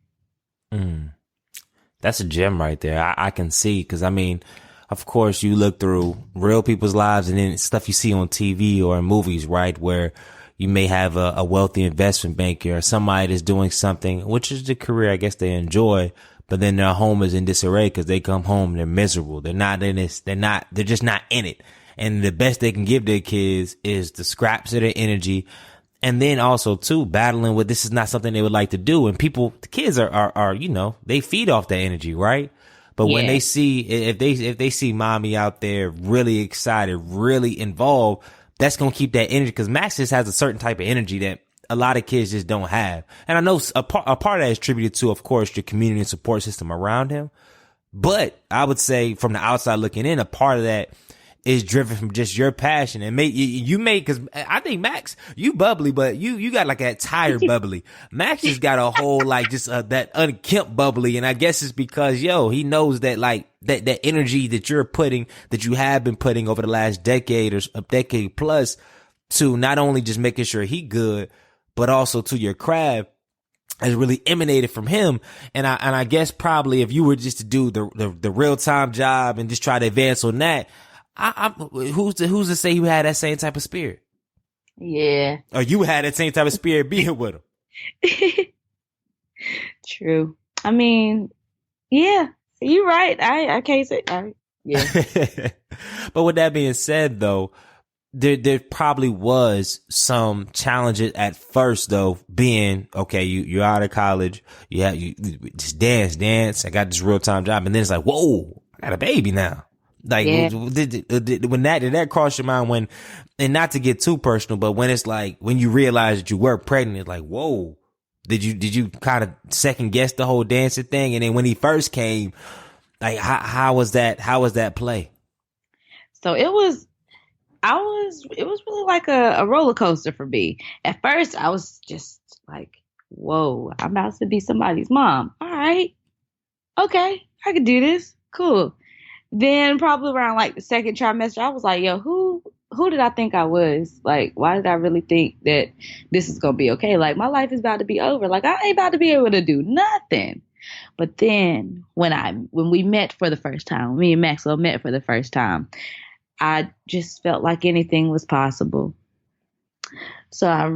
That's a gem right there. I can see, because I mean, of course, you look through real people's lives and then stuff you see on TV or in movies, right, where you may have a wealthy investment banker or somebody that's doing something, which is the career I guess they enjoy, but then their home is in disarray because they come home, they're miserable. They're not in this. They're just not in it. And the best they can give their kids is the scraps of their energy. And then also too, battling with this is not something they would like to do. And the kids are, they feed off that energy, right? But when they see, if they see mommy out there really excited, really involved, that's going to keep that energy, because Max just has a certain type of energy that a lot of kids just don't have. And I know a part of that is attributed to, of course, your community and support system around him. But I would say from the outside looking in, a part of that is driven from just your passion and because I think Max, you bubbly, but you got like that tired bubbly. Max just got a whole like just that unkempt bubbly, and I guess it's because he knows that like that energy that you have been putting over the last decade or a decade plus to not only just making sure he good, but also to your craft has really emanated from him. And I guess probably if you were just to do the real time job and just try to advance on that, who's to say you had that same type of spirit? Yeah. Or you had that same type of spirit being with him? True. I mean, yeah, you're right. I can't say. Yeah. But with that being said, though, there probably was some challenges at first, though, being okay. You're out of college. You just dance. I got this real time job, and then it's like, whoa, I got a baby now. Like, did that cross your mind and not to get too personal, but when it's like, when you realize that you were pregnant, it's like, whoa, did you kind of second guess the whole dancing thing? And then when he first came, like, how was that play? So it was really like a roller coaster for me. At first I was just like, whoa, I'm about to be somebody's mom. All right. Okay. I can do this. Cool. Then probably around like the second trimester, I was like, yo, who did I think I was? Like, why did I really think that this is going to be okay? Like, my life is about to be over. Like, I ain't about to be able to do nothing. But then when we met for the first time, me and Maxwell met for the first time, I just felt like anything was possible. So I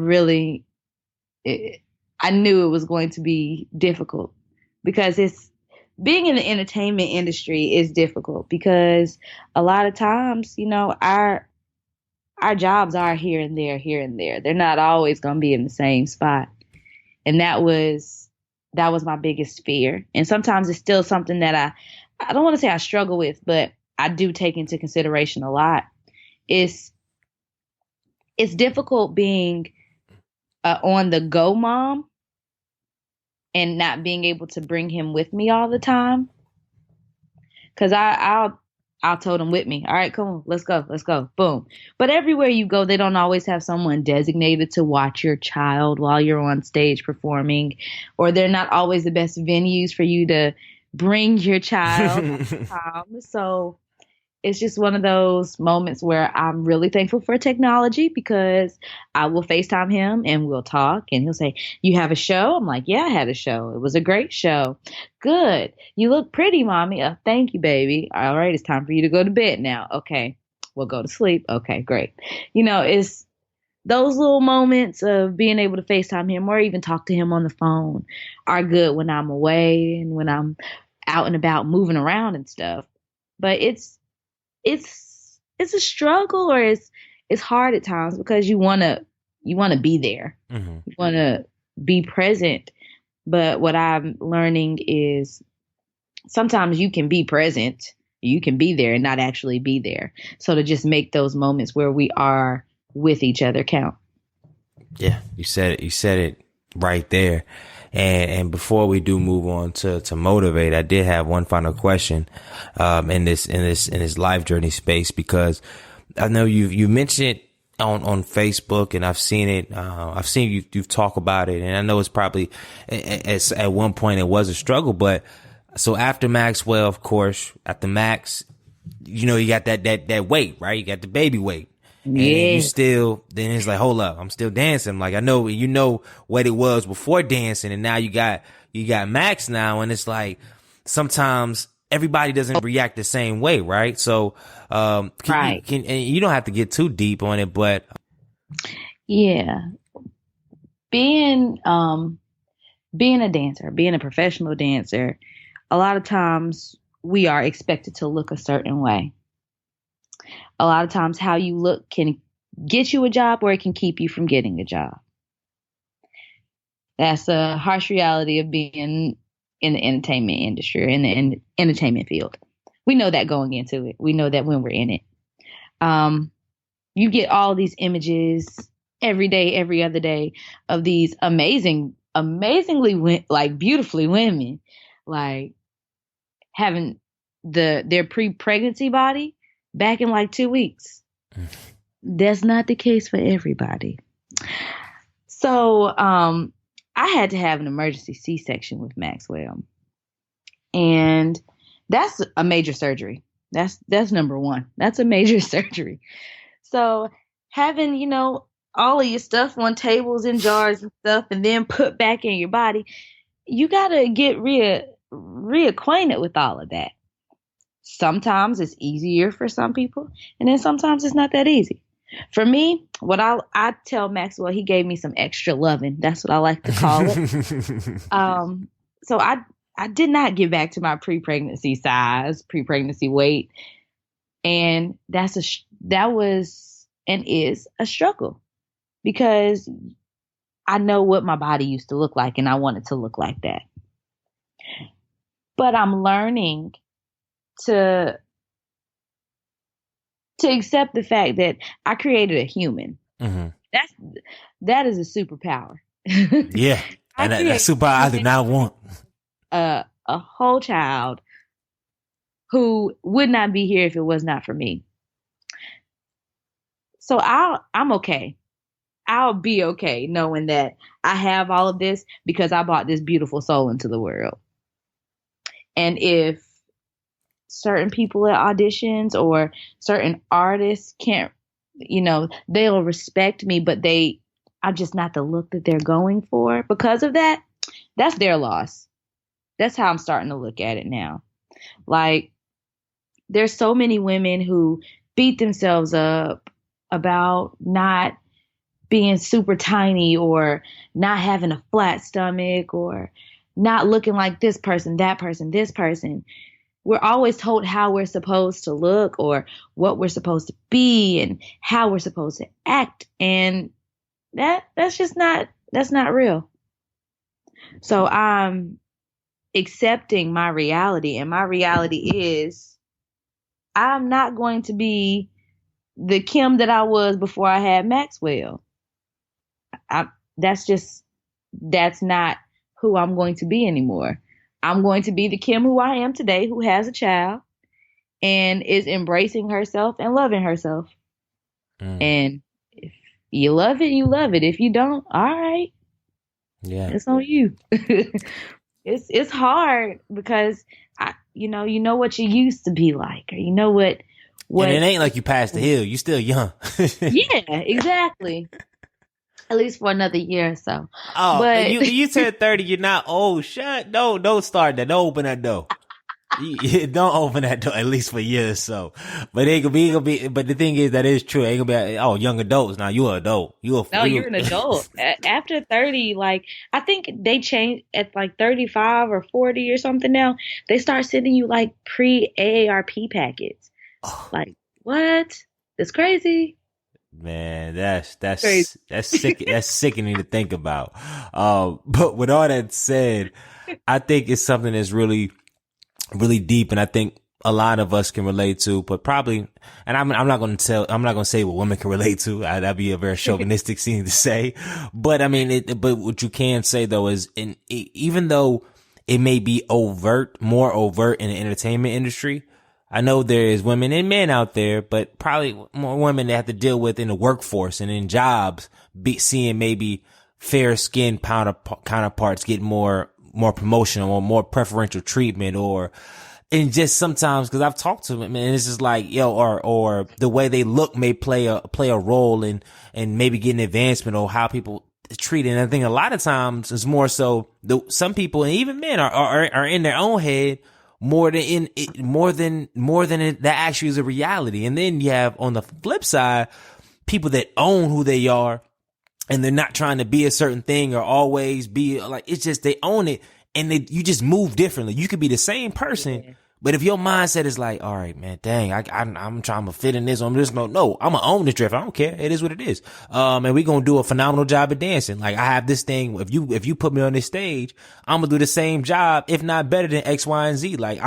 knew it was going to be difficult, because being in the entertainment industry is difficult, because a lot of times, our jobs are here and there. They're not always going to be in the same spot. And that was my biggest fear. And sometimes it's still something that I don't want to say I struggle with, but I do take into consideration a lot. It's difficult being on the go mom and not being able to bring him with me all the time. Cause I'll tote him with me. All right, come on, let's go. Boom. But everywhere you go, they don't always have someone designated to watch your child while you're on stage performing, or they're not always the best venues for you to bring your child. So it's just one of those moments where I'm really thankful for technology, because I will FaceTime him and we'll talk, and he'll say, you have a show? I'm like, yeah, I had a show. It was a great show. Good. You look pretty, mommy. Thank you, baby. All right. It's time for you to go to bed now. Okay. We'll go to sleep. Okay, great. It's those little moments of being able to FaceTime him or even talk to him on the phone are good when I'm away and when I'm out and about moving around and stuff. But it's a struggle, or it's hard at times, because you want to be there. Mm-hmm. You want to be present. But what I'm learning is sometimes you can be present, you can be there and not actually be there. So to just make those moments where we are with each other count. Yeah, you said it. You said it right there. And before we do move on to motivate, I did have one final question in this life journey space, because I know you mentioned it on Facebook, and I've seen it. I've seen you've talked about it, and I know it's probably at one point it was a struggle. But so after Maxwell, of course, after Max, you know, you got that weight, right? You got the baby weight. And then then it's like, hold up, I'm still dancing. Like, I know, you know what it was before dancing, and now you got Max now, and it's like, sometimes everybody doesn't react the same way, right? So, and you don't have to get too deep on it, but yeah, being a dancer, being a professional dancer, a lot of times we are expected to look a certain way. A lot of times how you look can get you a job, or it can keep you from getting a job. That's a harsh reality of being in the entertainment industry, or in the entertainment field. We know that going into it. We know that when we're in it. You get all these images every day, every other day, of these amazingly, like, beautifully women, like, having their pre-pregnancy body back in like 2 weeks. That's not the case for everybody. So I had to have an emergency C-section with Maxwell. And that's a major surgery. That's number one. That's a major surgery. So having, you know, all of your stuff on tables and jars and stuff, and then put back in your body, you got to get reacquainted with all of that. Sometimes it's easier for some people, and then sometimes it's not that easy. For me, what I tell Maxwell, he gave me some extra loving. That's what I like to call it. So I did not get back to my pre-pregnancy size, pre-pregnancy weight, and that was and is a struggle, because I know what my body used to look like, and I want it to look like that. But I'm learning to accept the fact that I created a human. Mm-hmm. That is a superpower. Yeah, and that superpower I do not want. A whole child who would not be here if it was not for me. So I'm okay. I'll be okay knowing that I have all of this because I brought this beautiful soul into the world. And if certain people at auditions or certain artists can't, you know, they'll respect me, but I'm just not the look that they're going for because of that, that's their loss. That's how I'm starting to look at it now. Like, there's so many women who beat themselves up about not being super tiny, or not having a flat stomach, or not looking like this person, that person, this person. We're always told how we're supposed to look, or what we're supposed to be, and how we're supposed to act. And that's not real. So I'm accepting my reality, and my reality is I'm not going to be the Kim that I was before I had Maxwell. That's not who I'm going to be anymore. I'm going to be the Kim who I am today, who has a child and is embracing herself and loving herself. And if you love it, you love it. If you don't, all right. Yeah. It's on you. It's hard because you know what you used to be like, or you know what and it ain't like you passed the hill. You still young. Yeah, exactly. At least for another year or so. Oh, but you turn 30, you're not old. Don't start that. Don't open that door. Don't open that door, at least for a year or so. But it gonna be, but the thing is, that is true. It ain't gonna be, young adults. Now you're an adult. You're an adult. After 30, like, I think they changed at like 35 or 40 or something now. They start sending you like pre-AARP packets. Like, what? That's crazy. Man, Crazy. that's sick. That's sickening to think about. But with all that said, I think it's something that's really deep, and I think a lot of us can relate to. But probably, and I'm not going to say what women can relate to. That'd be a very chauvinistic thing to say. But I mean, but what you can say though is, even though it may be more overt in the entertainment industry, I know there is women and men out there, but probably more women that have to deal with in the workforce and in jobs, seeing maybe fair skinned counterparts get more promotion or more preferential treatment, and just sometimes, cause I've talked to them and it's just like, or the way they look may play a role in maybe getting advancement or how people treat it. And I think a lot of times it's more so some people and even men are in their own head more than that actually is a reality. And then you have on the flip side, people that own who they are and they're not trying to be a certain thing or always be like, it's just, they own it and you just move differently. You could be the same person. Yeah. But if your mindset is like, all right, man, dang, I'm trying to fit in this, I'm just no, I'm gonna own this drift. I don't care. It is what it is. And we're gonna do a phenomenal job at dancing. Like I have this thing. If you put me on this stage, I'm gonna do the same job, if not better than X, Y, and Z. Like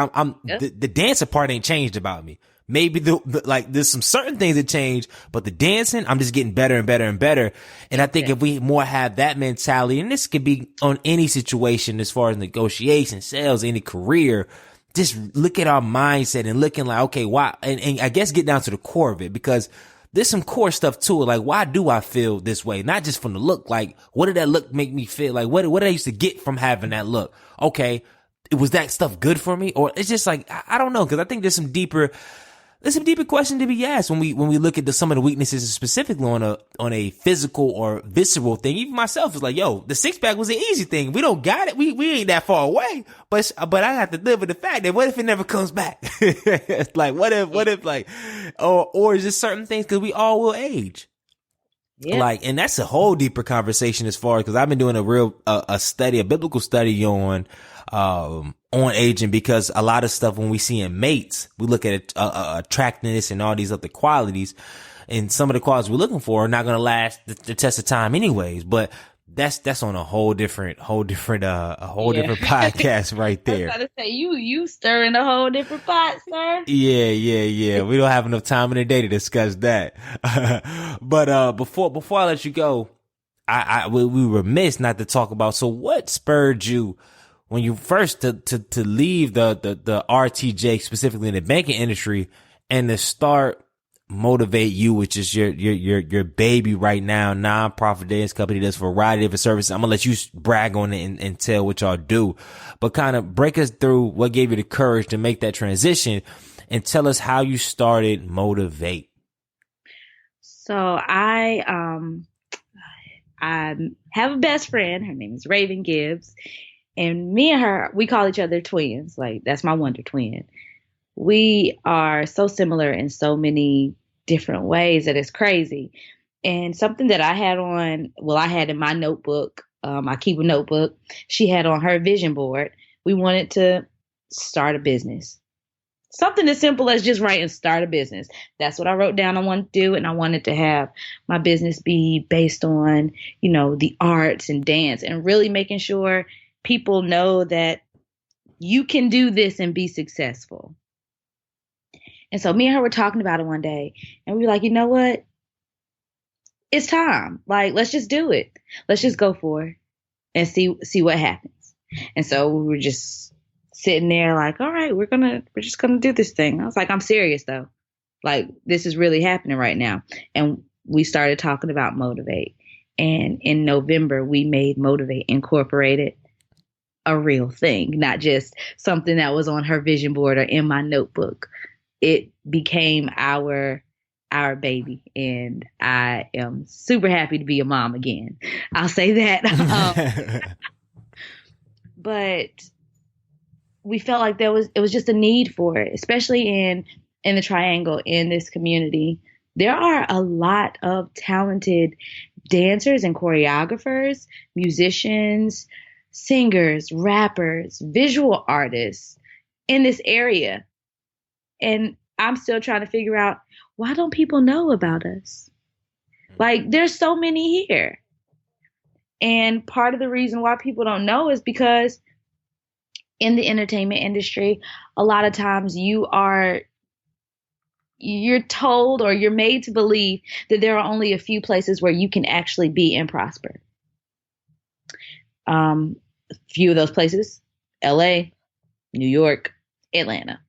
the dancing part ain't changed about me. Maybe like there's some certain things that change, but the dancing, I'm just getting better and better and better. And I think if we more have that mentality, and this could be on any situation as far as negotiation, sales, any career, just look at our mindset and looking like, okay, why? And I guess get down to the core of it, because there's some core stuff to it. Like, why do I feel this way? Not just from the look. Like, what did that look make me feel? Like, what did I used to get from having that look? Okay. Was that stuff good for me? Or it's just like, I don't know. Cause I think there's some deeper questions to be asked when we look at some of the weaknesses specifically on a physical or visceral thing. Even myself is like, yo, the six pack was an easy thing. We don't got it. We ain't that far away, but I have to live with the fact that what if it never comes back? Like, what if like, or is there certain things? Cause we all will age. Yeah. Like, and that's a whole deeper conversation as far as, cause I've been doing a biblical study on aging, because a lot of stuff when we see in mates, we look at attractiveness and all these other qualities, and some of the qualities we're looking for are not going to last the test of time anyways. But that's on a whole different podcast right there. I was about to say, you stirring a whole different pot, sir. Yeah. We don't have enough time in the day to discuss that. But before I let you go, we were remiss not to talk about, so what spurred you when you first to leave the RTJ, specifically in the banking industry, and to start Motivate You, which is your baby right now, nonprofit dance company that's for a variety of services. I'm gonna let you brag on it and tell what y'all do, but kind of break us through what gave you the courage to make that transition, and tell us how you started Motivate. So I have a best friend. Her name is Raven Gibbs. And me and her, we call each other twins. Like, that's my wonder twin. We are so similar in so many different ways that it's crazy. And something that I had in my notebook, I keep a notebook, she had on her vision board, we wanted to start a business. Something as simple as just write and start a business. That's what I wrote down I wanted to do. And I wanted to have my business be based on, the arts and dance, and really making sure people know that you can do this and be successful. And so me and her were talking about it one day, and we were like, you know what? It's time. Like, let's just do it. Let's just go for it and see what happens. And so we were just sitting there like, all right, we're just gonna do this thing. I was like, I'm serious though. Like, this is really happening right now. And we started talking about Motivate. And in November, we made Motivate Incorporated a real thing, not just something that was on her vision board or in my notebook. It became our baby, and I am super happy to be a mom again. I'll say that. But we felt like it was just a need for it, especially in the Triangle, in this community. There are a lot of talented dancers and choreographers, musicians, singers, rappers, visual artists in this area. And I'm still trying to figure out, why don't people know about us? Like, there's so many here. And part of the reason why people don't know is because in the entertainment industry, a lot of times you're told or you're made to believe that there are only a few places where you can actually be and prosper. A few of those places, LA, New York, Atlanta.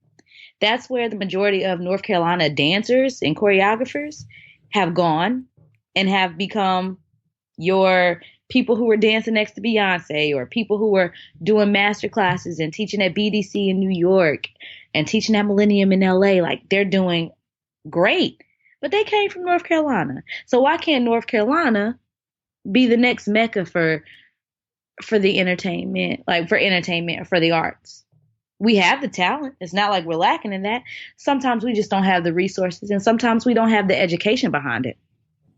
That's where the majority of North Carolina dancers and choreographers have gone and have become your people who were dancing next to Beyonce, or people who were doing master classes and teaching at BDC in New York and teaching at Millennium in LA. Like, they're doing great, but they came from North Carolina. So why can't North Carolina be the next mecca for the entertainment, like for entertainment or for the arts? We have the talent. It's not like we're lacking in that. Sometimes we just don't have the resources, and sometimes we don't have the education behind it.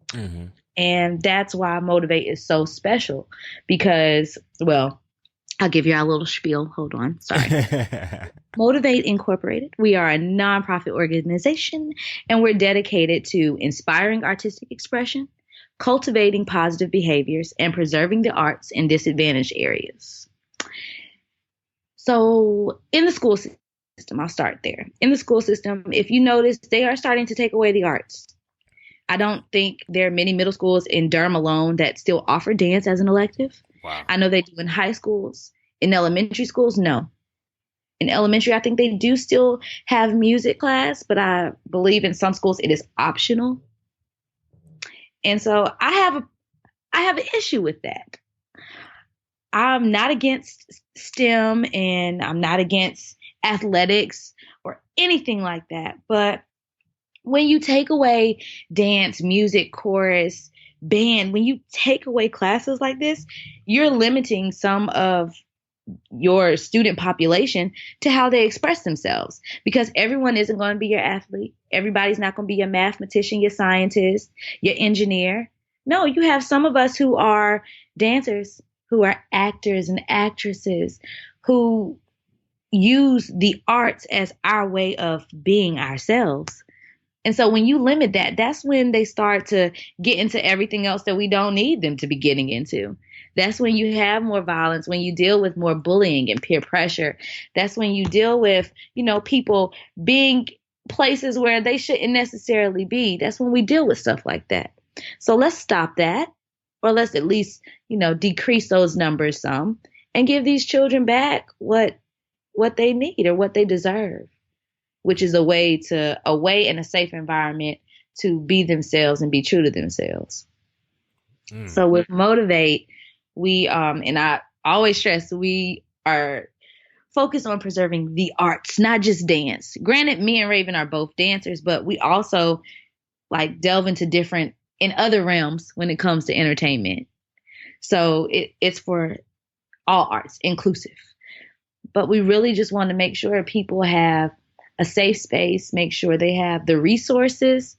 Mm-hmm. And that's why Motivate is so special, because, well, I'll give you a little spiel. Hold on. Sorry. Motivate Incorporated. We are a nonprofit organization, and we're dedicated to inspiring artistic expression, cultivating positive behaviors, and preserving the arts in disadvantaged areas. So in the school system, I'll start there. In the school system, if you notice, they are starting to take away the arts. I don't think there are many middle schools in Durham alone that still offer dance as an elective. Wow. I know they do in high schools. In elementary schools, no. In elementary, I think they do still have music class, but I believe in some schools it is optional. And so I have an issue with that. I'm not against STEM, and I'm not against athletics or anything like that. But when you take away dance, music, chorus, band, when you take away classes like this, you're limiting some of your student population to how they express themselves, because everyone isn't going to be your athlete. Everybody's not going to be your mathematician, your scientist, your engineer. No, you have some of us who are dancers, who are actors and actresses, who use the arts as our way of being ourselves. And so when you limit that, that's when they start to get into everything else that we don't need them to be getting into. That's when you have more violence, when you deal with more bullying and peer pressure. That's when you deal with, people being places where they shouldn't necessarily be. That's when we deal with stuff like that. So let's stop that, or let's at least, decrease those numbers some and give these children back what they need or what they deserve, which is a way in a safe environment to be themselves and be true to themselves. So with Motivate, we, and I always stress, we are focused on preserving the arts, not just dance. Granted, me and Raven are both dancers, but we also delve into in other realms when it comes to entertainment. So it's for all arts, inclusive. But we really just want to make sure people have a safe space, make sure they have the resources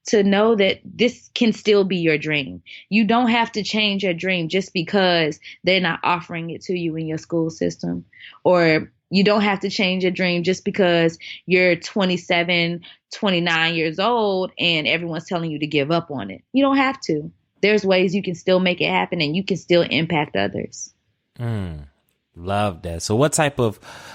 to know that this can still be your dream. You don't have to change your dream just because they're not offering it to you in your school system. Or you don't have to change your dream just because you're 27, 29 years old and everyone's telling you to give up on it. You don't have to. There's ways you can still make it happen, and you can still impact others. Love that.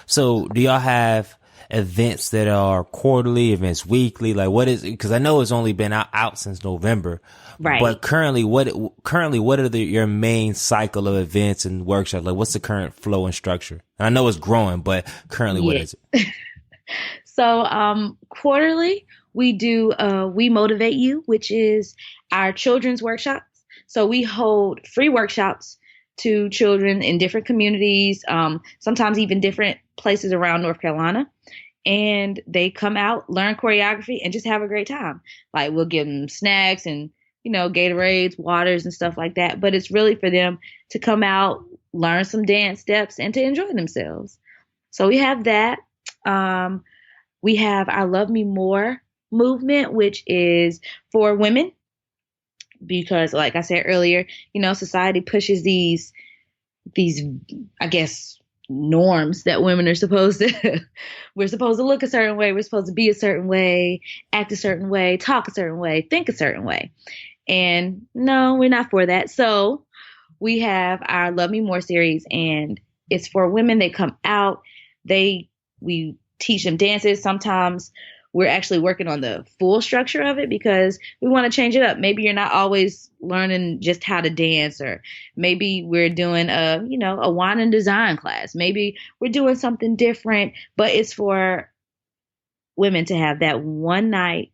So do y'all have events that are quarterly, events weekly? Like, what is it? Because I know it's only been out since November, right? But currently, what are your main cycle of events and workshops? Like, what's the current flow and structure? And I know it's growing, but currently, what is it? So, quarterly, we do We Motivate You, which is our children's workshops. So we hold free workshops to children in different communities, sometimes even different places around North Carolina. And they come out, learn choreography, and just have a great time. Like, we'll give them snacks and, Gatorades, waters, and stuff like that. But it's really for them to come out, learn some dance steps, and to enjoy themselves. So we have that. We have our Love Me More movement, which is for women. Because, like I said earlier, society pushes these, I guess, norms that women are supposed to, we're supposed to look a certain way. We're supposed to be a certain way, act a certain way, talk a certain way, think a certain way. And no, we're not for that. So we have our Love Me More series, and it's for women. They come out, we teach them dances. Sometimes we're actually working on the full structure of it because we want to change it up. Maybe you're not always learning just how to dance, or maybe we're doing a wine and design class. Maybe we're doing something different, but it's for women to have that one night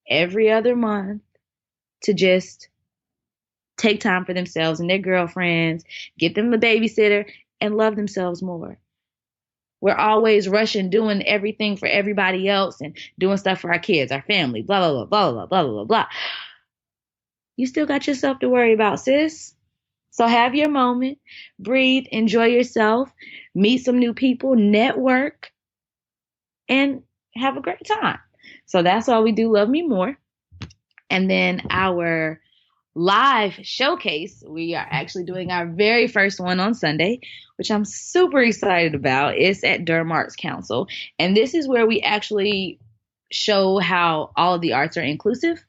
every other month to just take time for themselves and their girlfriends, get them a babysitter, and love themselves more. We're always rushing, doing everything for everybody else and doing stuff for our kids, our family, blah, blah, blah, blah, blah, blah, blah, blah. You still got yourself to worry about, sis. So have your moment, breathe, enjoy yourself, meet some new people, network, and have a great time. So that's why we do Love Me More. And then our live showcase, we are actually doing our very first one on Sunday, which I'm super excited about. It's at Durham Arts Council. And this is where we actually show how all of the arts are inclusive.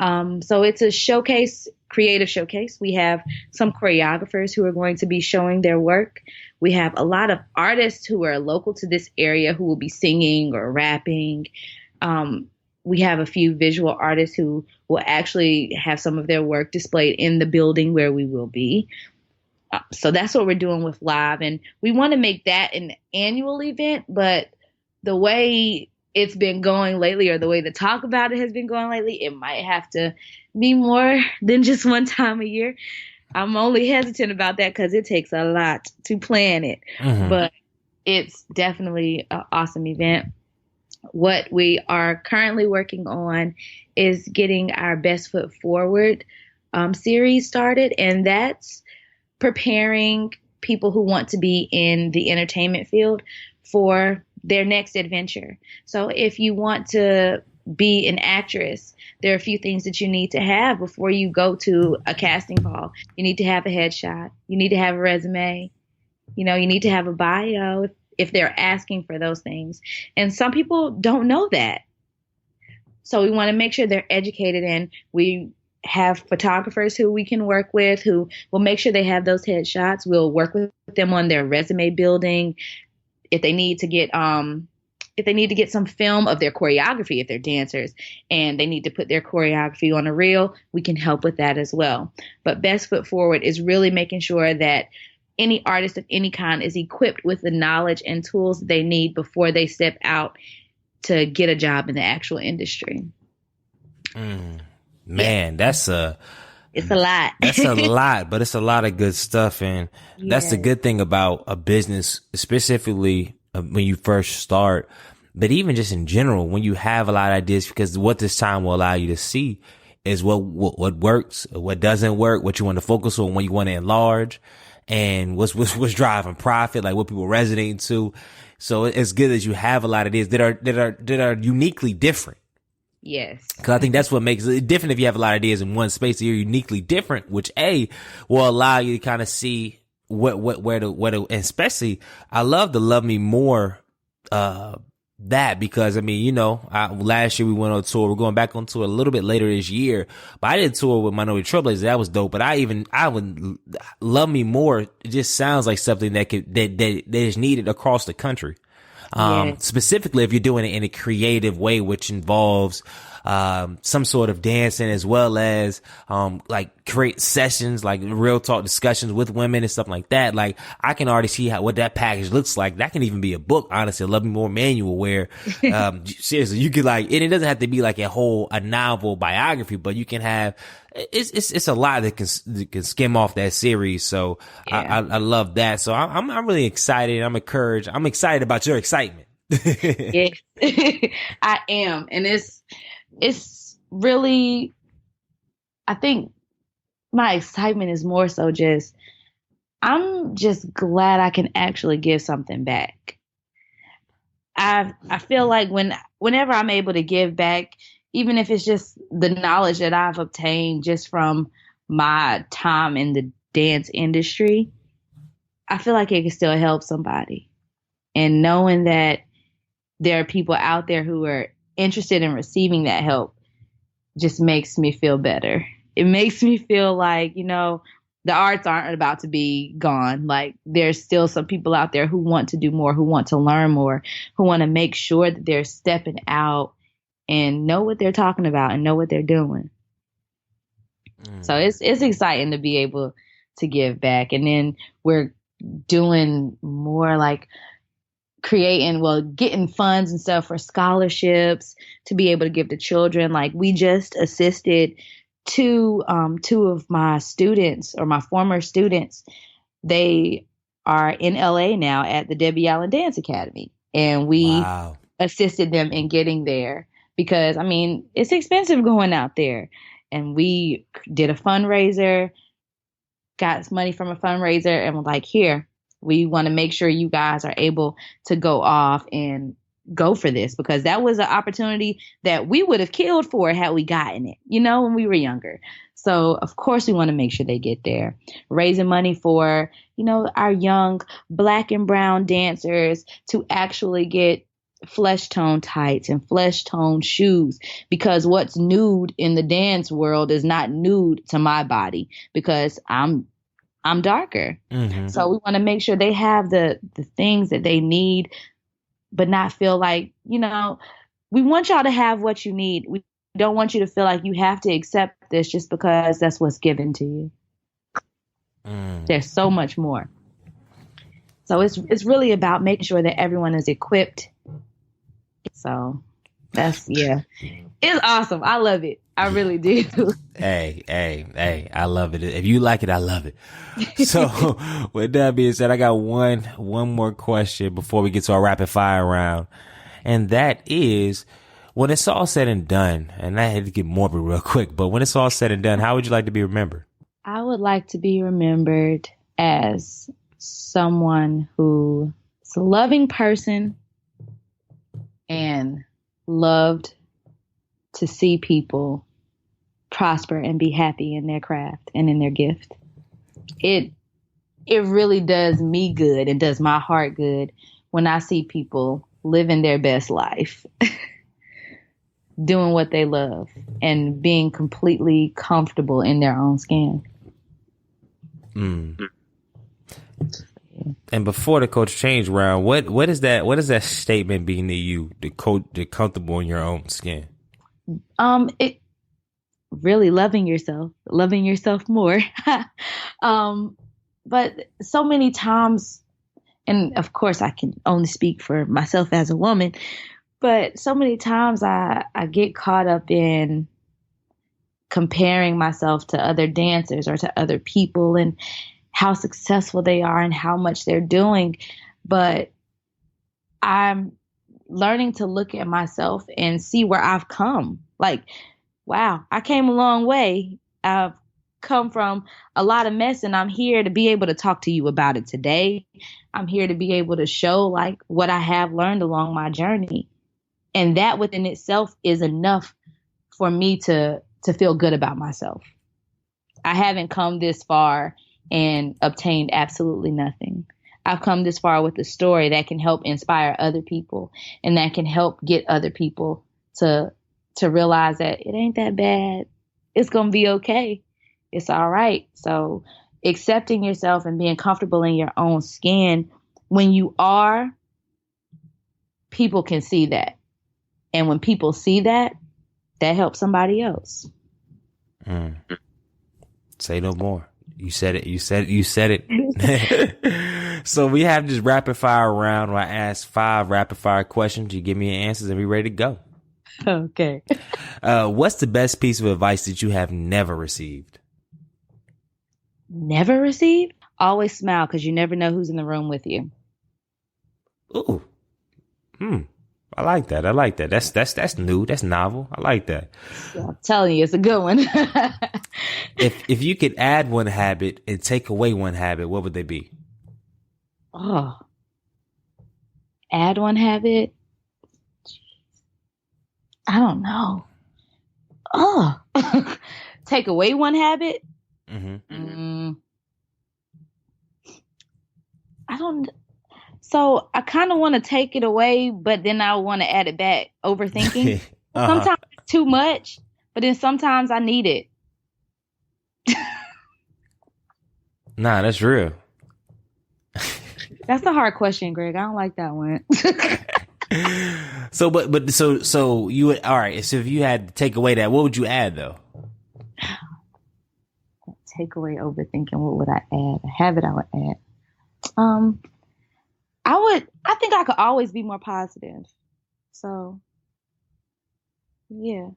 So it's a showcase, creative showcase. We have some choreographers who are going to be showing their work. We have a lot of artists who are local to this area who will be singing or rapping. We have a few visual artists who will actually have some of their work displayed in the building where we will be. So that's what we're doing with live. And we want to make that an annual event, but the way it's been going lately, or the way the talk about it has been going lately, it might have to be more than just one time a year. I'm only hesitant about that because it takes a lot to plan it, but it's definitely an awesome event. What we are currently working on is getting our Best Foot Forward series started, and that's preparing people who want to be in the entertainment field for their next adventure. So if you want to be an actress, there are a few things that you need to have before you go to a casting call. You need to have a headshot. You need to have a resume. You need to have a bio if they're asking for those things. And some people don't know that. So we want to make sure they're educated, and we have photographers who we can work with who will make sure they have those headshots. We'll work with them on their resume building. If they need to get some film of their choreography, if they're dancers and they need to put their choreography on a reel, we can help with that as well. But Best Foot Forward is really making sure that any artist of any kind is equipped with the knowledge and tools that they need before they step out to get a job in the actual industry. Man, it's a lot. That's a lot, but it's a lot of good stuff. And that's the good thing about a business, specifically when you first start, but even just in general, when you have a lot of ideas, because what this time will allow you to see is what works, what doesn't work, what you want to focus on, what you want to enlarge, and what's driving profit, like what people resonate to. So it's good that you have a lot of ideas that are uniquely different. Yes. Cause I think that's what makes it different. If you have a lot of ideas in one space, you're uniquely different, which will allow you to kind of see where to, and especially I love the Love Me More, that, because last year we went on tour. We're going back on tour a little bit later this year, but I did a tour with Untitled Chapter. That was dope. But I would Love Me More. It just sounds like something that is needed across the country. Specifically if you're doing it in a creative way, which involves some sort of dancing, as well as like create sessions, like real talk discussions with women and stuff like that. Like I can already see what that package looks like. That can even be a book, honestly, a Love Me More manual, where seriously you could and it doesn't have to be like a novel biography, but you can have it's a lot that can skim off that series. So I love that. So I'm really excited. I'm encouraged. I'm excited about your excitement. Yes, I am. And it's really, I think my excitement is more so I'm just glad I can actually give something back. I feel like whenever I'm able to give back, even if it's just the knowledge that I've obtained just from my time in the dance industry, I feel like it can still help somebody. And knowing that there are people out there who are interested in receiving that help, just makes me feel better. It makes me feel like, the arts aren't about to be gone. Like, there's still some people out there who want to do more, who want to learn more, who want to make sure that they're stepping out and know what they're talking about and know what they're doing. So it's exciting to be able to give back. And then we're doing more like getting funds and stuff for scholarships to be able to give to children. Like, we just assisted two of my students, or my former students. They are in LA now at the Debbie Allen Dance Academy. And we assisted them in getting there because, it's expensive going out there. And we did a fundraiser, got money from a fundraiser, and we're like, here, we want to make sure you guys are able to go off and go for this, because that was an opportunity that we would have killed for had we gotten it, when we were younger. So of course we want to make sure they get there. Raising money for, our young Black and brown dancers to actually get flesh tone tights and flesh tone shoes, because what's nude in the dance world is not nude to my body, because I'm darker. Mm-hmm. So we want to make sure they have the things that they need, but not feel like, we want y'all to have what you need. We don't want you to feel like you have to accept this just because that's what's given to you. There's so much more. So it's really about making sure that everyone is equipped. So it's awesome. I love it. I really do. Hey, I love it. If you like it, I love it. So with that being said, I got one more question before we get to our rapid fire round. And that is, when it's all said and done, and I had to get morbid real quick, but when it's all said and done, how would you like to be remembered? I would like to be remembered as someone who's a loving person and loved to see people prosper and be happy in their craft and in their gift. It really does me good and does my heart good when I see people living their best life, doing what they love, and being completely comfortable in their own skin. And before the coach change round, what is that statement being to you, the comfortable in your own skin? It really loving yourself more. But so many times, and of course I can only speak for myself as a woman, but so many times I get caught up in comparing myself to other dancers or to other people and how successful they are and how much they're doing. But I'm learning to look at myself and see where I've come. Like, wow, I came a long way. I've come from a lot of mess, and I'm here to be able to talk to you about it today. I'm here to be able to show like what I have learned along my journey. And that within itself is enough for me to feel good about myself. I haven't come this far and obtained absolutely nothing. I've come this far with a story that can help inspire other people, and that can help get other people to realize that it ain't that bad. It's going to be okay. It's all right. So accepting yourself and being comfortable in your own skin, when you are, people can see that. And when people see that, that helps somebody else. Say no more. You said it. You said it. So we have this rapid fire round where I ask 5 rapid fire questions. You give me your answers and we ready to go. Okay. What's the best piece of advice that you have never received? Never received? Always smile, because you never know who's in the room with you. Ooh. I like that. That's new. That's novel. I like that. Yeah, I'm telling you, it's a good one. If you could add one habit and take away one habit, what would they be? Oh. Add one habit? I don't know. Oh. Take away one habit? I don't. So I kind of want to take it away, but then I want to add it back. Overthinking. Sometimes it's too much, but then sometimes I need it. Nah, that's real. That's a hard question, Greg. I don't like that one. So you would, all right. So if you had to take away that, what would you add though? Take away overthinking. What would I add? A habit I would add. I think I could always be more positive. So, yeah.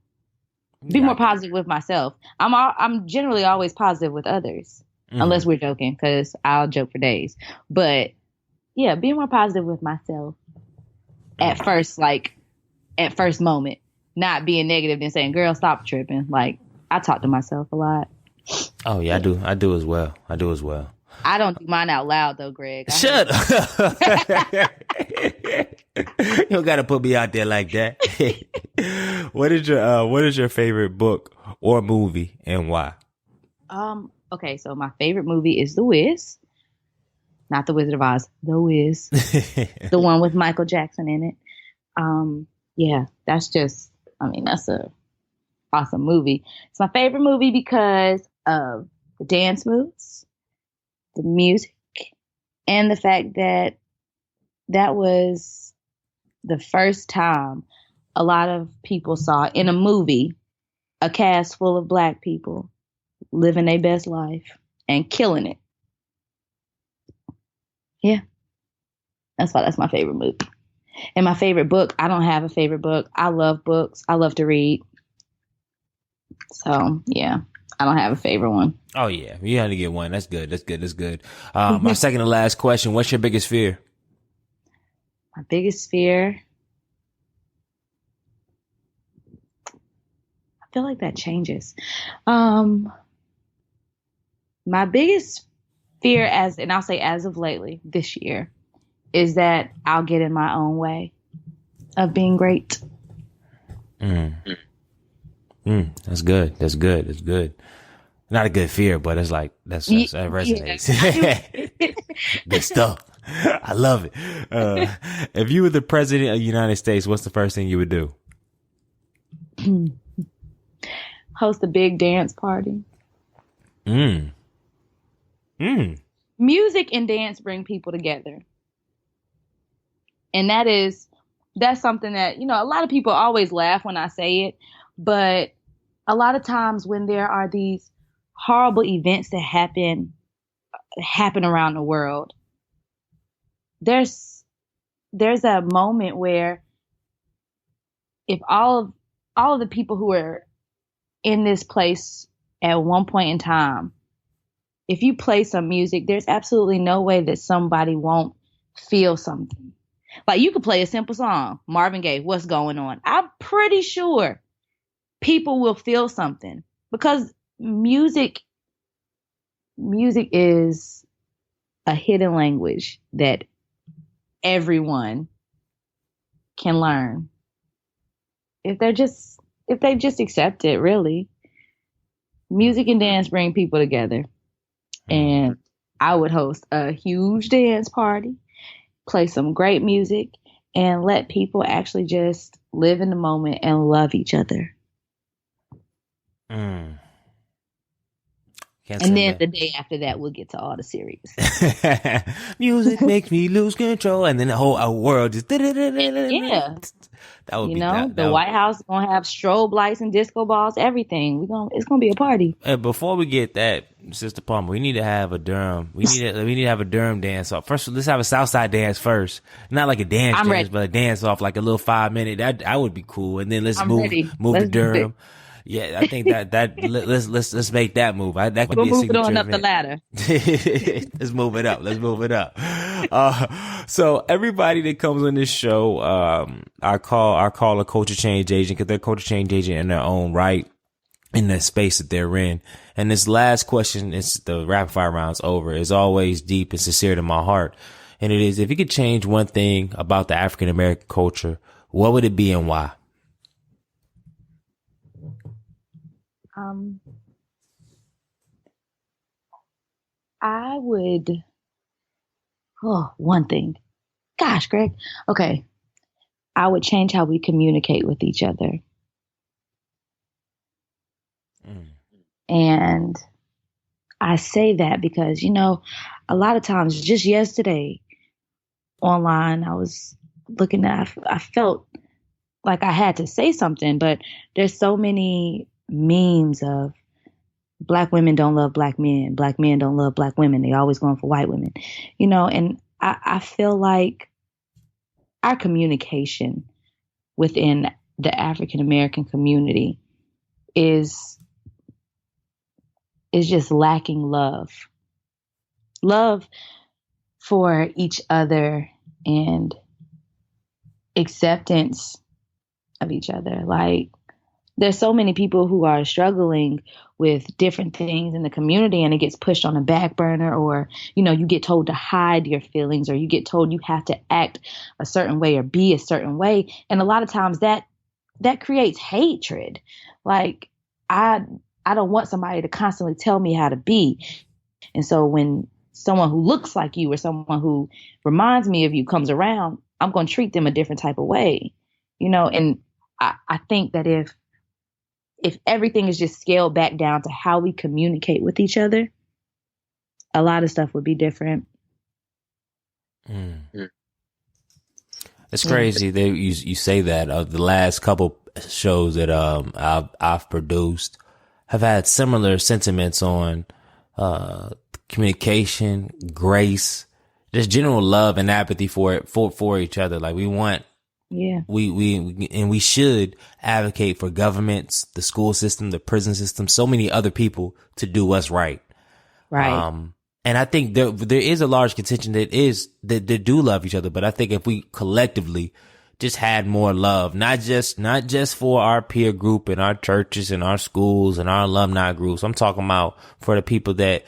Be more positive with myself. I'm generally always positive with others, unless we're joking, because I'll joke for days. But yeah, be more positive with myself at first moment, not being negative and saying, "Girl, stop tripping." Like, I talk to myself a lot. Oh yeah, I do as well. I don't do mine out loud though, Greg. Shut up. You don't gotta put me out there like that. What is your favorite book or movie and why? Okay, so my favorite movie is The Wiz. Not The Wizard of Oz, The Wiz. The one with Michael Jackson in it. Yeah, that's a awesome movie. It's my favorite movie because of the dance moves, the music, and the fact that that was the first time a lot of people saw in a movie a cast full of Black people living their best life and killing it. Yeah. That's why that's my favorite movie. And my favorite book, I don't have a favorite book. I love books. I love to read. So, yeah, I don't have a favorite one. Oh, yeah. You had to get one. That's good. My second to last question. What's your biggest fear? My biggest fear? I feel like that changes. My biggest fear as of lately, this year, is that I'll get in my own way of being great. That's good. Not a good fear, but it's like that resonates. Yeah. Good stuff. I love it. If you were the president of the United States, what's the first thing you would do? Host a big dance party. Music and dance bring people together. And that's something that, a lot of people always laugh when I say it, but a lot of times when there are these horrible events that happen around the world, there's a moment where if all of the people who are in this place at one point in time, if you play some music, there's absolutely no way that somebody won't feel something. Like, you could play a simple song, Marvin Gaye, What's Going On. I'm pretty sure people will feel something because music is a hidden language that everyone can learn if they just accept it. Really, music and dance bring people together, and I would host a huge dance party, play some great music, and let people actually just live in the moment and love each other. And then the day after that, we'll get to all the serious. Music makes me lose control, and then the whole world just. Yeah, that would be the White House is gonna have strobe lights and disco balls, everything. It's gonna be a party. And before we get that, Sister Palmer, we need to have a Durham. We need to have a Durham dance off. First, let's have a Southside dance first. Not like a dance, but a dance off, like a little 5-minute. That would be cool. And then let's move to Durham. Yeah, I think that let's make that move. That could be a signature event. Up the ladder. Let's move it up. So everybody that comes on this show, I call a culture change agent because they're a culture change agent in their own right, in that space that they're in. And this last question, it's the rapid fire round's over, is always deep and sincere to my heart. And it is, if you could change one thing about the African American culture, what would it be and why? I would, one thing. Gosh, Greg. Okay. I would change how we communicate with each other. And I say that because, a lot of times, just yesterday online, I was looking at, I felt like I had to say something, but there's so many memes of Black women don't love Black men don't love Black women. They always going for white women, and I feel like our communication within the African American community is just lacking love for each other and acceptance of each other. Like, there's so many people who are struggling with different things in the community, and it gets pushed on a back burner, or, you get told to hide your feelings, or you get told you have to act a certain way or be a certain way. And a lot of times that creates hatred. Like, I don't want somebody to constantly tell me how to be. And so when someone who looks like you or someone who reminds me of you comes around, I'm going to treat them a different type of way, and I think that if everything is just scaled back down to how we communicate with each other, a lot of stuff would be different. It's crazy that you say that. The last couple shows that I've produced have had similar sentiments on communication, grace, just general love and apathy for each other. Like, we want. Yeah. We should advocate for governments, the school system, the prison system, so many other people to do what's right. Right. And I think there is a large contingent that do love each other. But I think if we collectively just had more love, not just for our peer group and our churches and our schools and our alumni groups. I'm talking about for the people that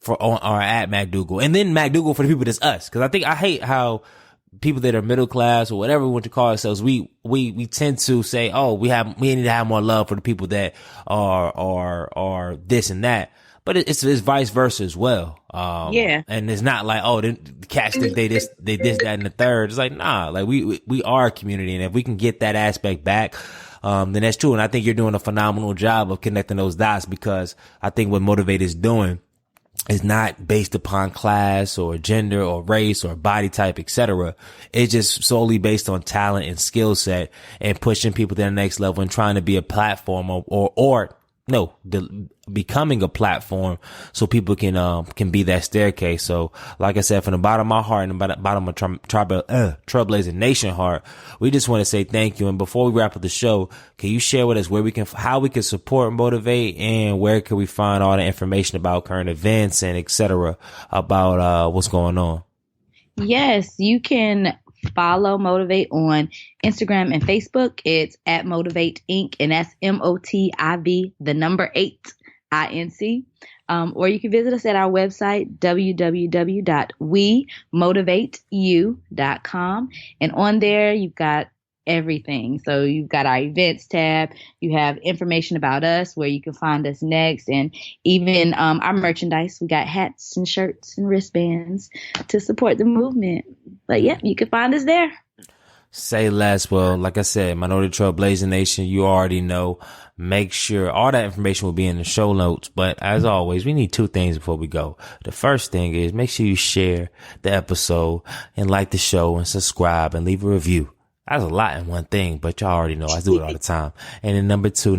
are at MacDougal, and then MacDougal for the people that's us. Cause I hate how people that are middle class or whatever we want to call ourselves, we tend to say, oh, we need to have more love for the people that are this and that. But it's vice versa as well. Yeah. And it's not like, oh, the cats think they this, that, and the third. It's like, nah, like we are a community. And if we can get that aspect back, then that's true. And I think you're doing a phenomenal job of connecting those dots, because I think what Motiv8te is doing is not based upon class or gender or race or body type, etc. It's just solely based on talent and skill set, and pushing people to the next level and trying to be a platform becoming a platform so people can be that staircase. So, like I said, from the bottom of my heart and the bottom of Trailblazing Nation heart, we just want to say thank you. And before we wrap up the show, can you share with us how we can support Motiv8, and where can we find all the information about current events and etc. about what's going on? Yes, you can follow Motiv8te on Instagram and Facebook. It's at Motiv8te Inc. And that's MOTIV, the number 8 INC. Or you can visit us at our website, www.wemotivateyou.com. And on there, you've got everything. So you've got our events tab. You have information about us, where you can find us next, and even our merchandise. We got hats and shirts and wristbands to support the movement. But yeah, you can find us there. Say less. Well, like I said, Minority Trailblazing Nation, you already know. Make sure all that information will be in the show notes. But as always, we need 2 things before we go. The first thing is, make sure you share the episode and like the show and subscribe and leave a review. That's a lot in one thing, but y'all already know I do it all the time. And then number two,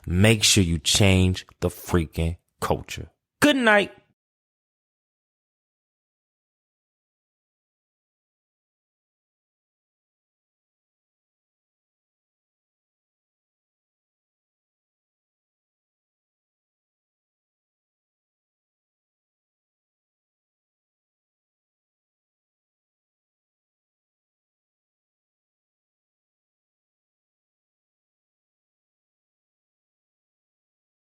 make sure you change the freaking culture. Good night.